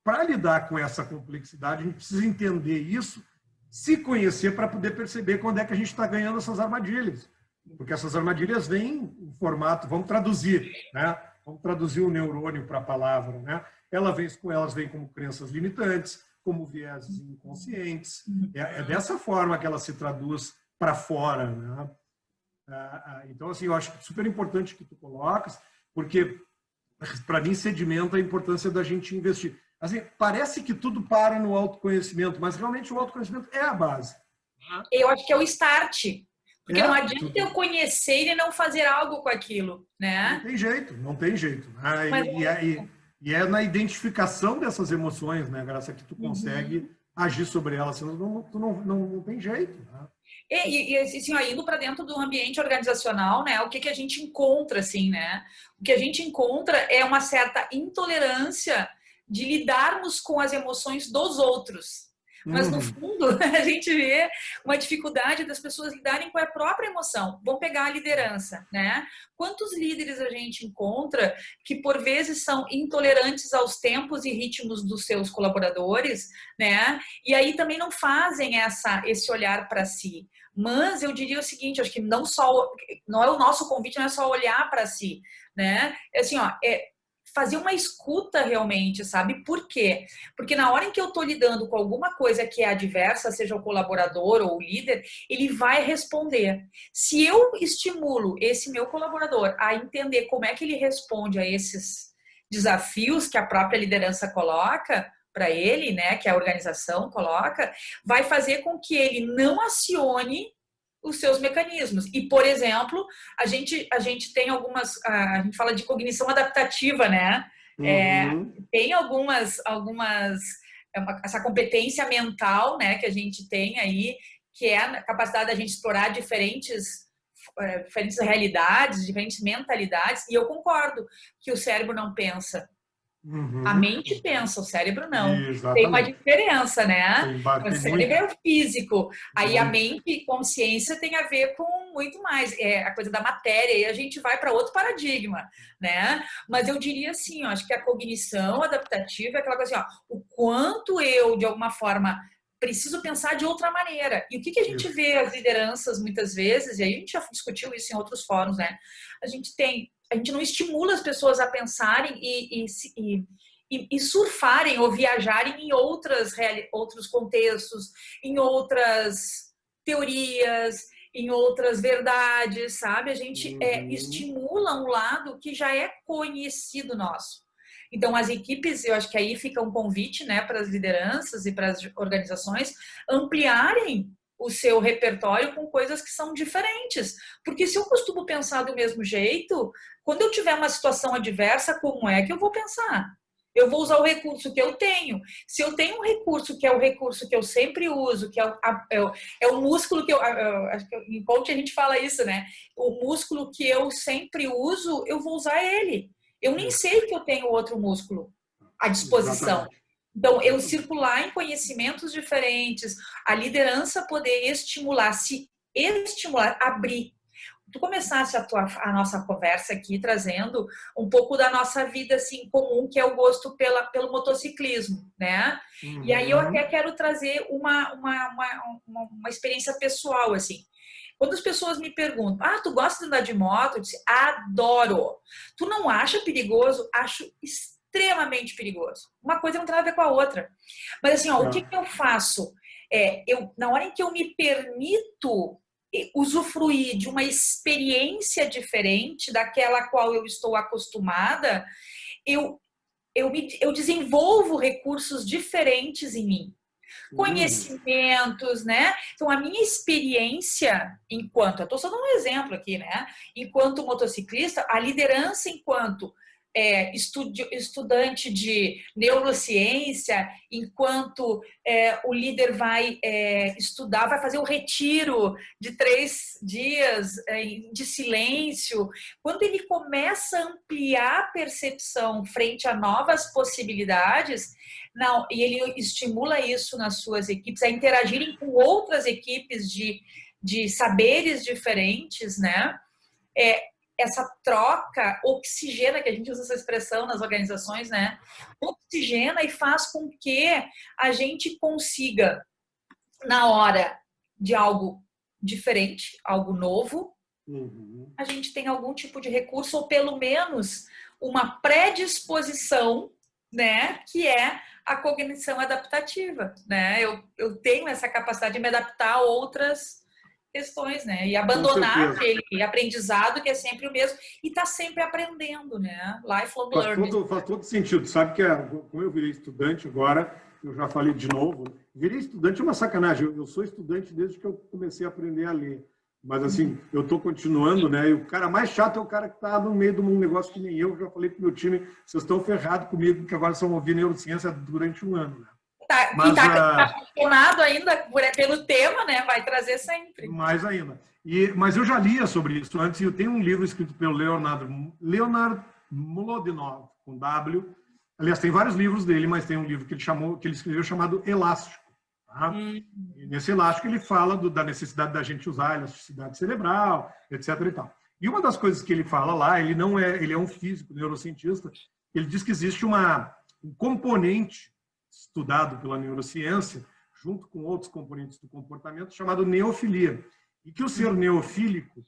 Para lidar com essa complexidade, a gente precisa entender isso, se conhecer para poder perceber quando é que a gente está ganhando essas armadilhas. Porque essas armadilhas vêm em formato, vamos traduzir, né? Vamos traduzir o neurônio para a palavra, né? Elas vêm como crenças limitantes, como vieses inconscientes. É dessa forma que ela se traduz para fora, né? Então, assim, eu acho super importante que tu colocas, porque, para mim, sedimenta a importância da gente investir. Assim, parece que tudo para no autoconhecimento, mas realmente o autoconhecimento é a base. Eu acho que é o start. Porque não adianta eu conhecer e não fazer algo com aquilo, né? Não tem jeito, não tem jeito. E é na identificação dessas emoções, né, Graça, que tu consegue agir sobre elas. Senão tu não tem jeito. Né? E assim, ó, indo para dentro do ambiente organizacional, né? O que a gente encontra, assim, né? O que a gente encontra é uma certa intolerância de lidarmos com as emoções dos outros. Mas, no fundo, a gente vê uma dificuldade das pessoas lidarem com a própria emoção. Vamos pegar a liderança, né? Quantos líderes a gente encontra que, por vezes, são intolerantes aos tempos e ritmos dos seus colaboradores, né? E aí também não fazem esse olhar para si. Mas eu diria o seguinte, acho que não é o nosso convite, não é só olhar para si, né? É assim, ó, fazer uma escuta realmente, sabe? Por quê? Porque na hora em que eu estou lidando com alguma coisa que é adversa, seja o colaborador ou o líder, ele vai responder. Se eu estimulo esse meu colaborador a entender como é que ele responde a esses desafios que a própria liderança coloca para ele, né, que a organização coloca, vai fazer com que ele não acione os seus mecanismos. E, por exemplo, a gente tem algumas... A gente fala de cognição adaptativa, né? Tem algumas essa competência mental, né, que a gente tem aí, que é a capacidade da gente explorar diferentes realidades, diferentes mentalidades, e eu concordo que o cérebro não pensa. A mente pensa, o cérebro não. Exatamente. Tem uma diferença, né? O cérebro é o físico. Aí a mente e consciência tem a ver com muito mais. É a coisa da matéria, e a gente vai para outro paradigma, né? Mas eu diria assim, ó, acho que a cognição adaptativa é aquela coisa assim, ó, o quanto eu, de alguma forma, preciso pensar de outra maneira. E o que a gente vê as lideranças muitas vezes, e aí a gente já discutiu isso em outros fóruns, né? A gente não estimula as pessoas a pensarem e surfarem ou viajarem em outros contextos, em outras teorias, em outras verdades, sabe? A gente estimula um lado que já é conhecido nosso. Então, as equipes, eu acho que aí fica um convite, né, para as lideranças e para as organizações ampliarem o seu repertório com coisas que são diferentes. Porque se eu costumo pensar do mesmo jeito, quando eu tiver uma situação adversa, como é que eu vou pensar? Eu vou usar o recurso que eu tenho. Se eu tenho um recurso que é o recurso que eu sempre uso, que é o músculo que acho que em coach a gente fala isso, né? O músculo que eu sempre uso, eu vou usar ele. Eu nem sei que eu tenho outro músculo à disposição. Exatamente. Então, eu circular em conhecimentos diferentes, a liderança poder estimular, abrir. Tu começasse a nossa conversa aqui trazendo um pouco da nossa vida assim comum, que é o gosto pelo motociclismo, né? E aí eu até quero trazer uma experiência pessoal, assim. Quando as pessoas me perguntam, tu gosta de andar de moto? Eu disse, adoro. Tu não acha perigoso? Acho extremamente perigoso. Uma coisa não tem nada a ver com a outra. Mas assim, o que eu faço? Na hora em que eu me permito usufruir de uma experiência diferente daquela a qual eu estou acostumada, eu desenvolvo recursos diferentes em mim. Conhecimentos, né? Então, a minha experiência enquanto, eu estou só dando um exemplo aqui, né? Enquanto motociclista, a liderança enquanto estudante de neurociência, enquanto o líder vai estudar, vai fazer um retiro de 3 dias de silêncio, quando ele começa a ampliar a percepção frente a novas possibilidades, e ele estimula isso nas suas equipes, a interagirem com outras equipes de saberes diferentes, né? Essa troca oxigena, que a gente usa essa expressão nas organizações, né? Oxigena e faz com que a gente consiga, na hora de algo diferente, algo novo, a gente tem algum tipo de recurso, ou pelo menos uma predisposição, né? Que é a cognição adaptativa, né? Eu tenho essa capacidade de me adaptar a outras questões, né? E abandonar aquele aprendizado que é sempre o mesmo e tá sempre aprendendo, né? Lifelong learning. Faz todo sentido. Sabe que como eu virei estudante agora, eu já falei de novo, virei estudante é uma sacanagem. Eu sou estudante desde que eu comecei a aprender a ler. Mas assim, eu estou continuando, né? E o cara mais chato é o cara que está no meio de um negócio que nem eu já falei pro meu time, vocês estão ferrados comigo, que agora vocês vão ouvir neurociência durante um ano, né? Quem está apaixonado ainda pelo tema, né? Vai trazer sempre. Mais ainda. Mas eu já lia sobre isso antes, e eu tenho um livro escrito pelo Leonard Mlodinov, com W. Aliás, tem vários livros dele, mas tem um livro que ele escreveu chamado Elástico. Tá? E nesse elástico ele fala da necessidade da gente usar a elasticidade cerebral, etc. e tal. E uma das coisas que ele fala lá, ele é um físico, neurocientista, ele diz que existe um componente estudado pela neurociência, junto com outros componentes do comportamento, chamado neofilia. E que o ser neofílico,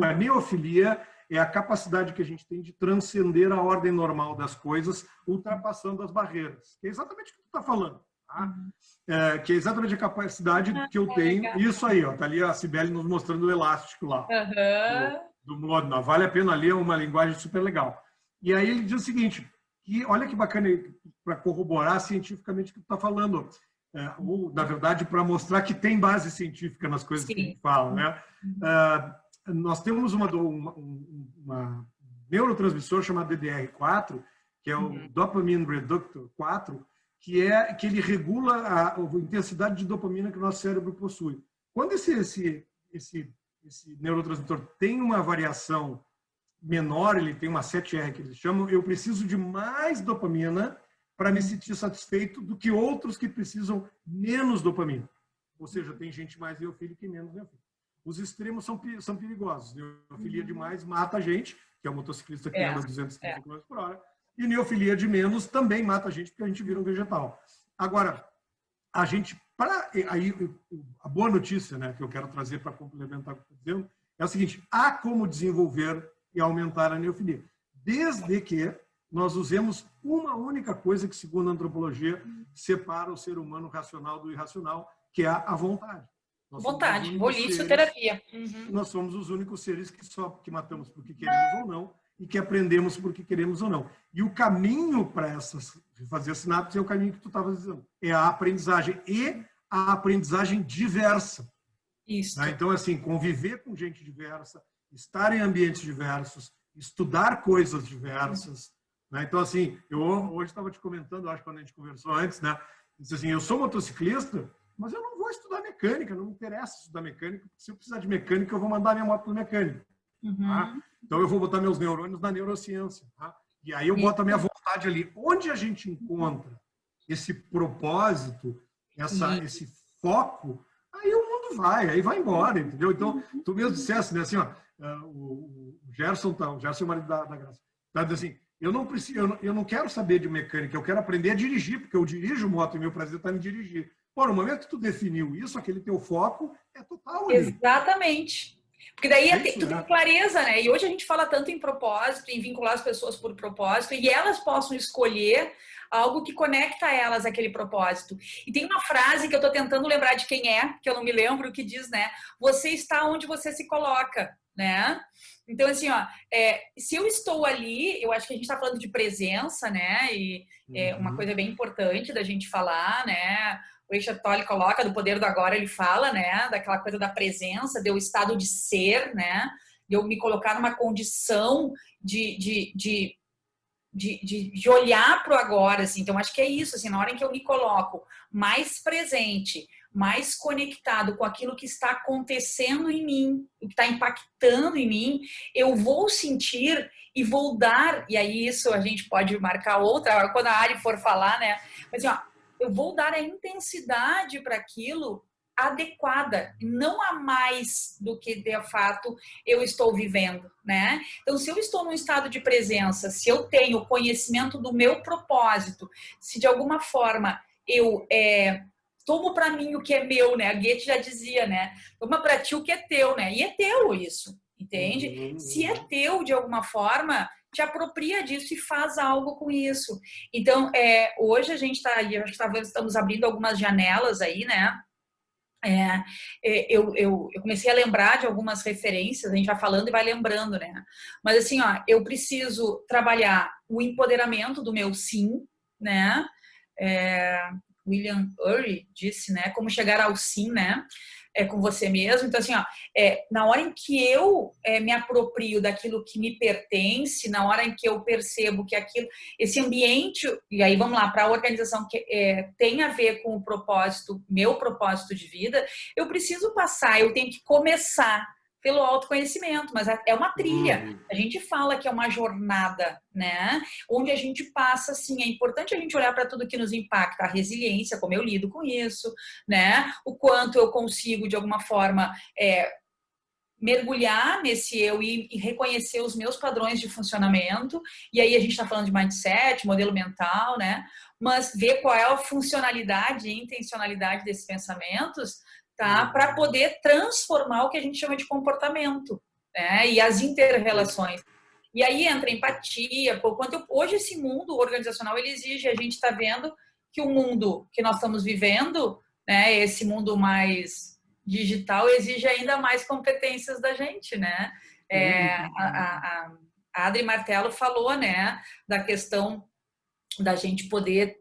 a neofilia é a capacidade que a gente tem de transcender a ordem normal das coisas, ultrapassando as barreiras. Que é exatamente o que tu está falando. Tá? Que é exatamente a capacidade que eu tenho. Legal. Isso aí, ó, tá ali a Cibele nos mostrando o elástico lá. Do Mlodinov. Vale a pena ler, é uma linguagem super legal. E aí ele diz o seguinte, que olha que bacana para corroborar cientificamente o que tu está falando. Ou, na verdade, para mostrar que tem base científica nas coisas que a gente fala. Né? Nós temos uma neurotransmissor chamado DDR4, que é o Dopamine Reductor 4, que ele regula a intensidade de dopamina que o nosso cérebro possui. Quando esse neurotransmissor tem uma variação menor, ele tem uma 7R que eles chamam, eu preciso de mais dopamina para me sentir satisfeito do que outros que precisam menos dopamina. Ou seja, tem gente mais neofílica e menos neofílica. Os extremos são perigosos. Neofilia demais mata a gente, que é o motociclista que anda 230 km por hora, e neofilia de menos também mata a gente, porque a gente vira um vegetal. Agora, a gente, a boa notícia, né, que eu quero trazer para complementar o que eu estou dizendo, é o seguinte, há como desenvolver e aumentar a neofilia, desde que nós usemos uma única coisa que, segundo a antropologia, separa o ser humano racional do irracional, que é a vontade. Vontade, holissoterapia. Nós somos os únicos seres que matamos porque queremos ou não e que aprendemos porque queremos ou não. E o caminho para fazer a sinapse é o caminho que tu estava dizendo. É a aprendizagem e a aprendizagem diversa. Isso. Né? Então, assim, conviver com gente diversa, estar em ambientes diversos, estudar coisas diversas. Né? Então, assim, eu hoje estava te comentando, acho que quando a gente conversou antes, né? Disse assim, eu sou motociclista, mas eu não vou estudar mecânica, não me interessa estudar mecânica, porque se eu precisar de mecânica, eu vou mandar minha moto no mecânico. Tá? Então, eu vou botar meus neurônios na neurociência. Tá? E aí eu boto a minha vontade ali. Onde a gente encontra esse propósito, esse foco, aí o mundo vai, aí vai embora, entendeu? Então, tu mesmo disseste, né, assim, ó, o Gerson é o marido da Graça, tá dizendo assim, eu não quero saber de mecânica, eu quero aprender a dirigir, porque eu dirijo moto e meu prazer está em dirigir. Pô, no momento que tu definiu isso, aquele teu foco é total ali. Exatamente. Porque daí Isso, tu tem clareza, né? E hoje a gente fala tanto em propósito, em vincular as pessoas por propósito, e elas possam escolher algo que conecta elas àquele propósito. E tem uma frase que eu tô tentando lembrar de quem é, que eu não me lembro, que diz, né? Você está onde você se coloca, né? Então, assim, ó, se eu estou ali, eu acho que a gente está falando de presença, né? E é uma coisa bem importante da gente falar, né? O Eckhart Tolle coloca do poder do agora, ele fala, né? Daquela coisa da presença, do estado de ser, né? De eu me colocar numa condição de olhar para o agora, assim. Então, acho que é isso, assim, na hora em que eu me coloco mais presente, mais conectado com aquilo que está acontecendo em mim, o que está impactando em mim, eu vou sentir e vou dar, e aí isso a gente pode marcar outra, quando a Ari for falar, né? Mas, assim, ó, eu vou dar a intensidade para aquilo adequada, não a mais do que de fato eu estou vivendo, né? Então, se eu estou num estado de presença, se eu tenho conhecimento do meu propósito, se de alguma forma eu tomo para mim o que é meu, né? A Goethe já dizia, né? Toma para ti o que é teu, né? E é teu isso, entende? Se é teu de alguma forma, te apropria disso e faz algo com isso. Então, hoje a gente está aí, estamos abrindo algumas janelas aí, né? Eu comecei a lembrar de algumas referências, a gente vai falando e vai lembrando, né? Mas assim, ó, eu preciso trabalhar o empoderamento do meu sim, né? William Ury disse, né? Como chegar ao sim, né? Com você mesmo. Então, assim, ó, na hora em que eu me aproprio daquilo que me pertence, na hora em que eu percebo que esse ambiente, e aí vamos lá, para a organização que tem a ver com o propósito, meu propósito de vida, eu preciso passar, eu tenho que começar pelo autoconhecimento, mas é uma trilha. A gente fala que é uma jornada, né? Onde a gente passa, assim, é importante a gente olhar para tudo que nos impacta, a resiliência, como eu lido com isso, né? O quanto eu consigo, de alguma forma, mergulhar nesse eu e reconhecer os meus padrões de funcionamento. E aí a gente está falando de mindset, modelo mental, né? Mas ver qual é a funcionalidade e intencionalidade desses pensamentos, tá? Para poder transformar o que a gente chama de comportamento, né? E as interrelações. E aí entra empatia, por quanto hoje esse mundo organizacional ele exige, a gente está vendo que o mundo que nós estamos vivendo, né? Esse mundo mais digital exige ainda mais competências da gente, né? A Adri Martello falou, né? Da questão da gente poder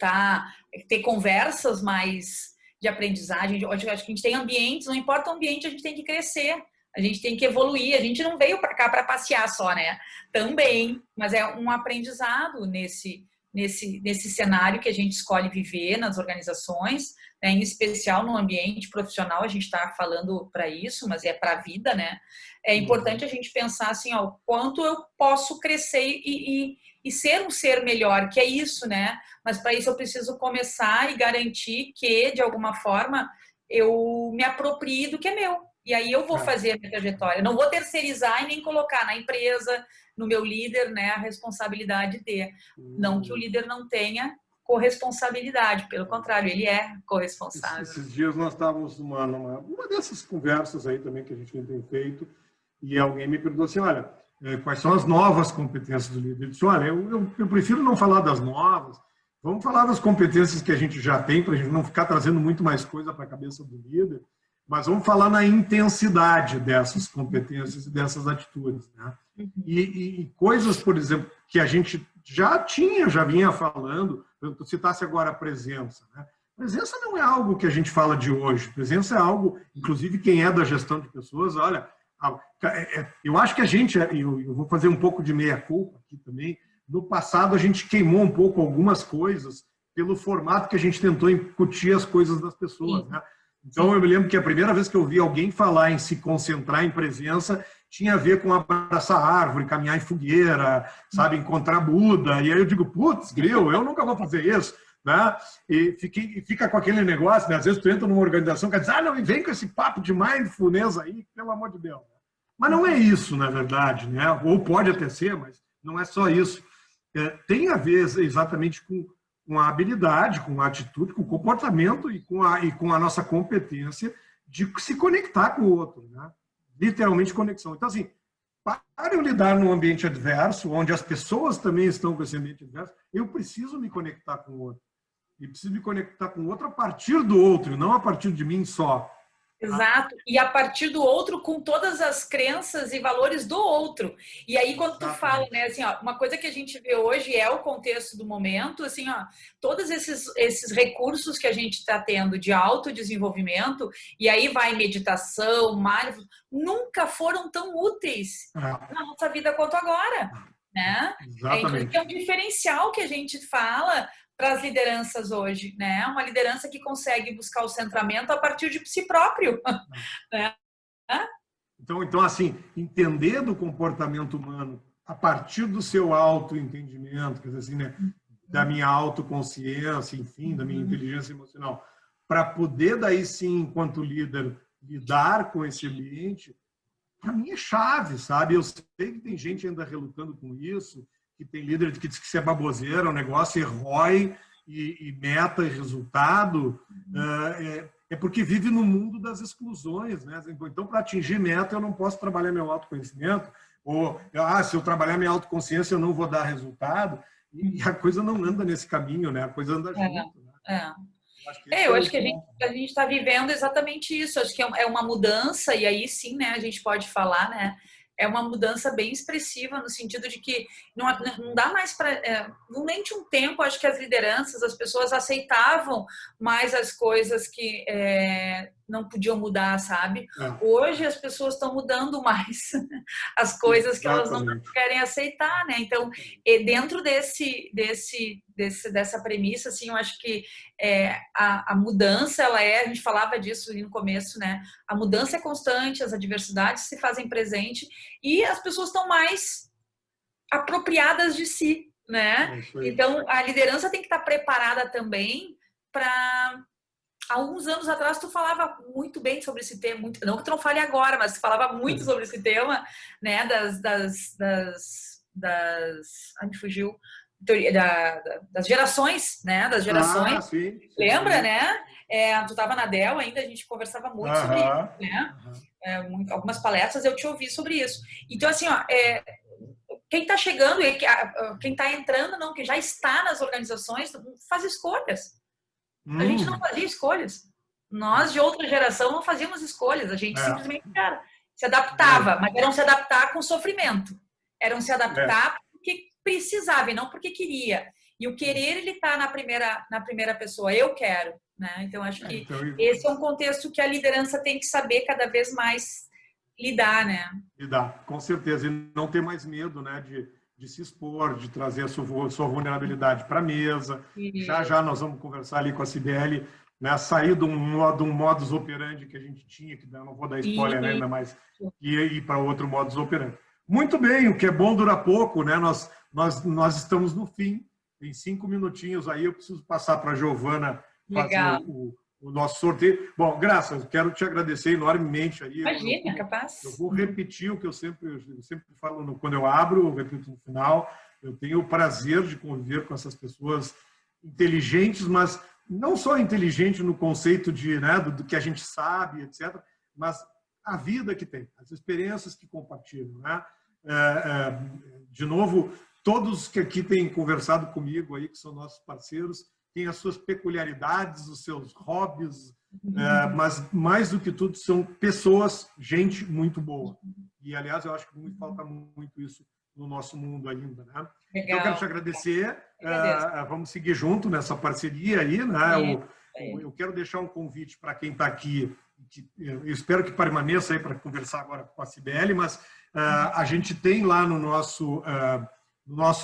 ter conversas mais de aprendizagem. Eu acho que a gente tem ambientes, não importa o ambiente, a gente tem que crescer, a gente tem que evoluir, a gente não veio para cá para passear só, né? Também, mas é um aprendizado nesse cenário que a gente escolhe viver nas organizações, né? Em especial no ambiente profissional, a gente está falando para isso, mas é para a vida, né? É importante a gente pensar assim, ó, quanto eu posso crescer e ser um ser melhor, que é isso, né? Mas para isso eu preciso começar e garantir que, de alguma forma, eu me aproprie do que é meu. E aí eu vou fazer a minha trajetória. Não vou terceirizar e nem colocar na empresa, no meu líder, né, a responsabilidade de. Não que o líder não tenha corresponsabilidade, pelo contrário, ele é corresponsável. Esses dias nós estávamos numa dessas conversas aí também que a gente tem feito, e alguém me perguntou assim, olha, quais são as novas competências do líder? Eu disse, olha, eu prefiro não falar das novas, vamos falar das competências que a gente já tem, para a gente não ficar trazendo muito mais coisa para a cabeça do líder, mas vamos falar na intensidade dessas competências e dessas atitudes, né? E coisas, por exemplo, que a gente já vinha falando, tu citasse agora a presença, né? Presença não é algo que a gente fala de hoje. Presença é algo, inclusive quem é da gestão de pessoas, olha, eu acho que a gente, eu vou fazer um pouco de meia-culpa aqui também, no passado a gente queimou um pouco algumas coisas pelo formato que a gente tentou incutir as coisas das pessoas, né? Então eu me lembro que a primeira vez que eu vi alguém falar em se concentrar em presença tinha a ver com abraçar árvore, caminhar em fogueira, sabe, encontrar Buda. E aí eu digo, putz, grilo, eu nunca vou fazer isso. Né? E fica com aquele negócio, né? Às vezes tu entra numa organização que diz, não, e vem com esse papo de mindfulness aí, pelo amor de Deus. Mas não é isso, na verdade, né? Ou pode até ser, mas não é só isso. Tem a ver exatamente com a habilidade, com a atitude, com o comportamento e com a nossa competência de se conectar com o outro, né? Literalmente conexão. Então, assim, para eu lidar num ambiente adverso, onde as pessoas também estão com esse ambiente adverso, eu preciso me conectar com o outro. E preciso me conectar com o outro a partir do outro, não a partir de mim só. Exato. E a partir do outro, com todas as crenças e valores do outro. E aí, quando tu fala, né, assim, ó, uma coisa que a gente vê hoje é o contexto do momento, assim, ó, todos esses recursos que a gente está tendo de autodesenvolvimento, e aí vai meditação, mindfulness, nunca foram tão úteis na nossa vida quanto agora, né? Exatamente. É um diferencial que a gente fala para as lideranças hoje, né? Uma liderança que consegue buscar o centramento a partir de si próprio, né? Então, assim, entender do comportamento humano a partir do seu autoentendimento, quer dizer assim, né? Da minha autoconsciência, enfim, da minha inteligência emocional, para poder daí sim, enquanto líder, lidar com esse ambiente, para mim é chave, sabe? Eu sei que tem gente ainda relutando com isso, que tem líder que diz que isso é baboseira, o negócio é ROI e meta e resultado, é porque vive no mundo das exclusões, né? Então, para atingir meta, eu não posso trabalhar meu autoconhecimento, ou se eu trabalhar minha autoconsciência, eu não vou dar resultado, e a coisa não anda nesse caminho, né? A coisa anda junto, né? Eu acho que a gente está vivendo exatamente isso. Acho que é uma mudança, e aí sim, né, a gente pode falar, né? É uma mudança bem expressiva, no sentido de que não dá mais para. Durante um tempo, acho que as lideranças, as pessoas aceitavam mais as coisas que não podiam mudar, sabe? Hoje as pessoas estão mudando mais as coisas que elas não querem aceitar, né? Então, dentro dessa premissa, assim, eu acho que a mudança, a gente falava disso no começo, né? A mudança é constante, as adversidades se fazem presente e as pessoas estão mais apropriadas de si, né? Então, a liderança tem que estar preparada também para... Alguns anos atrás, tu falava muito bem sobre esse tema, não que tu não fale agora, mas tu falava muito sobre esse tema, né? Ai, me fugiu. Das gerações, né? Das gerações. Sim. Lembra, né? Tu estava na Dell ainda, a gente conversava muito sobre isso, né? Algumas palestras eu te ouvi sobre isso. Então, assim, ó, quem está chegando, quem está entrando, não, que já está nas organizações, faz escolhas. A gente não fazia escolhas. Nós, de outra geração, não fazíamos escolhas. A gente simplesmente se adaptava, mas eram se adaptar com sofrimento. Eram se adaptar porque precisava e não porque queria. E o querer, ele está na primeira pessoa. Eu quero. Né? Então, acho que esse é um contexto que a liderança tem que saber cada vez mais lidar, né? Lidar, com certeza. E não ter mais medo, né, de se expor, de trazer a sua vulnerabilidade para a mesa. Já nós vamos conversar ali com a Cibele, né, sair de um modus operandi que a gente tinha, que não vou dar spoiler ainda, mas ir para outro modus operandi. Muito bem, o que é bom dura pouco, né? Nós estamos no fim, em 5 minutinhos aí, eu preciso passar para a Giovana fazer o nosso sorteio. Bom, Graça, quero te agradecer enormemente aí. Imagina, capaz. Eu vou repetir o que eu sempre falo quando eu abro, eu repito no final. Eu tenho o prazer de conviver com essas pessoas inteligentes, mas não só inteligente no conceito de, né, do que a gente sabe, etc., mas a vida que tem, as experiências que compartilham, né? De novo, todos que aqui têm conversado comigo aí, que são nossos parceiros, têm as suas peculiaridades, os seus hobbies, mas mais do que tudo são pessoas, gente muito boa. E, aliás, eu acho que muito falta muito isso no nosso mundo ainda, né? Então, eu quero te agradecer. Vamos seguir junto nessa parceria aí, né? eu quero deixar um convite para quem está aqui, eu espero que permaneça aí para conversar agora com a Cibele, mas a gente tem lá no nosso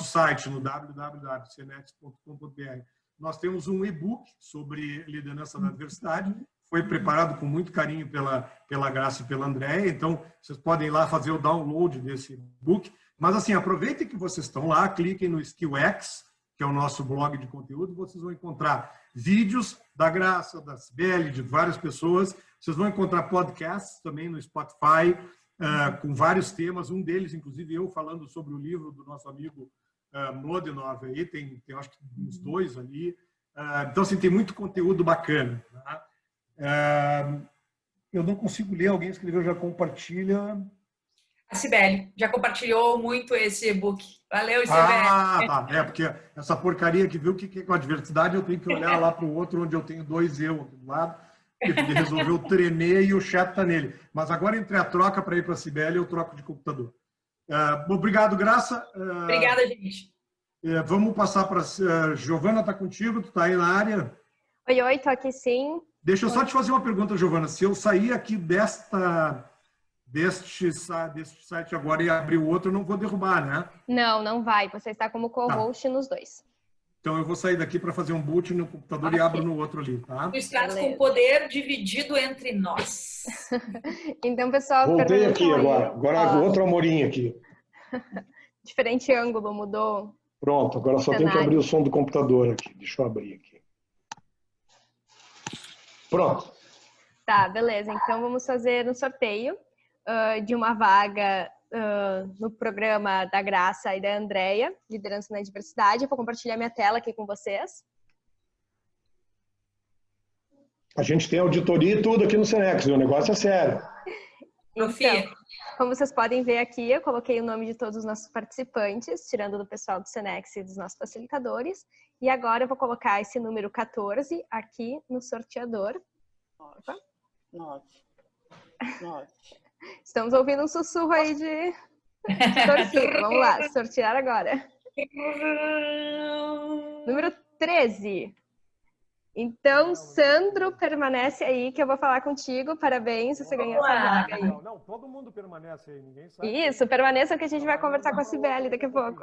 site, no www.cenex.com.br, nós temos um e-book sobre liderança da diversidade, foi preparado com muito carinho pela Graça e pela Andréia, então vocês podem ir lá fazer o download desse e-book, mas assim, aproveitem que vocês estão lá, cliquem no SkillX, que é o nosso blog de conteúdo, vocês vão encontrar vídeos da Graça, da Cibele, de várias pessoas, vocês vão encontrar podcasts também no Spotify, com vários temas, um deles, inclusive, eu falando sobre o livro do nosso amigo Mlodenov, aí, tem acho que uns 2 ali. Então, assim, tem muito conteúdo bacana. Tá? Eu não consigo ler, alguém escreveu, já compartilha. A Cibele já compartilhou muito esse e-book. Valeu, Cibele. Tá. Porque essa porcaria que viu o que é com a diversidade, eu tenho que olhar lá para o outro, onde eu tenho 2 eu aqui do lado, porque resolveu tremer e o chat está nele. Mas agora, entre a troca para ir para a Cibele, eu troco de computador. Obrigado, Graça. Obrigada, gente. Vamos passar para a Giovana, está contigo? Tu está aí na área? Oi, estou aqui sim. Deixa eu só te fazer uma pergunta, Giovana. Se eu sair aqui deste site agora e abrir o outro, eu não vou derrubar, né? Não vai. Você está como co-host nos 2. Então eu vou sair daqui para fazer um boot no computador e abro no outro ali, tá? Tu estás com o poder dividido entre nós. Então, pessoal... Voltei aqui agora. Agora outro Amorim aqui. Diferente ângulo, mudou. Pronto, agora só tenho que abrir o som do computador aqui. Deixa eu abrir aqui. Pronto. Tá, beleza. Então, vamos fazer um sorteio de uma vaga no programa da Graça e da Andréia, Liderança na Diversidade. Eu vou compartilhar minha tela aqui com vocês. A gente tem auditoria e tudo aqui no Cenex, o negócio é sério. Então, como vocês podem ver aqui, eu coloquei o nome de todos os nossos participantes, tirando do pessoal do Cenex e dos nossos facilitadores. E agora eu vou colocar esse número 14 aqui no sorteador. 9. Estamos ouvindo um sussurro aí de torcida. Vamos lá, sortear agora. Número 13. Então, Sandro, permanece aí que eu vou falar contigo. Parabéns, você ganhou essa vaga aí. Não, todo mundo permanece aí, ninguém sabe. Isso, permaneça que a gente vai conversar com a Cibele daqui a pouco.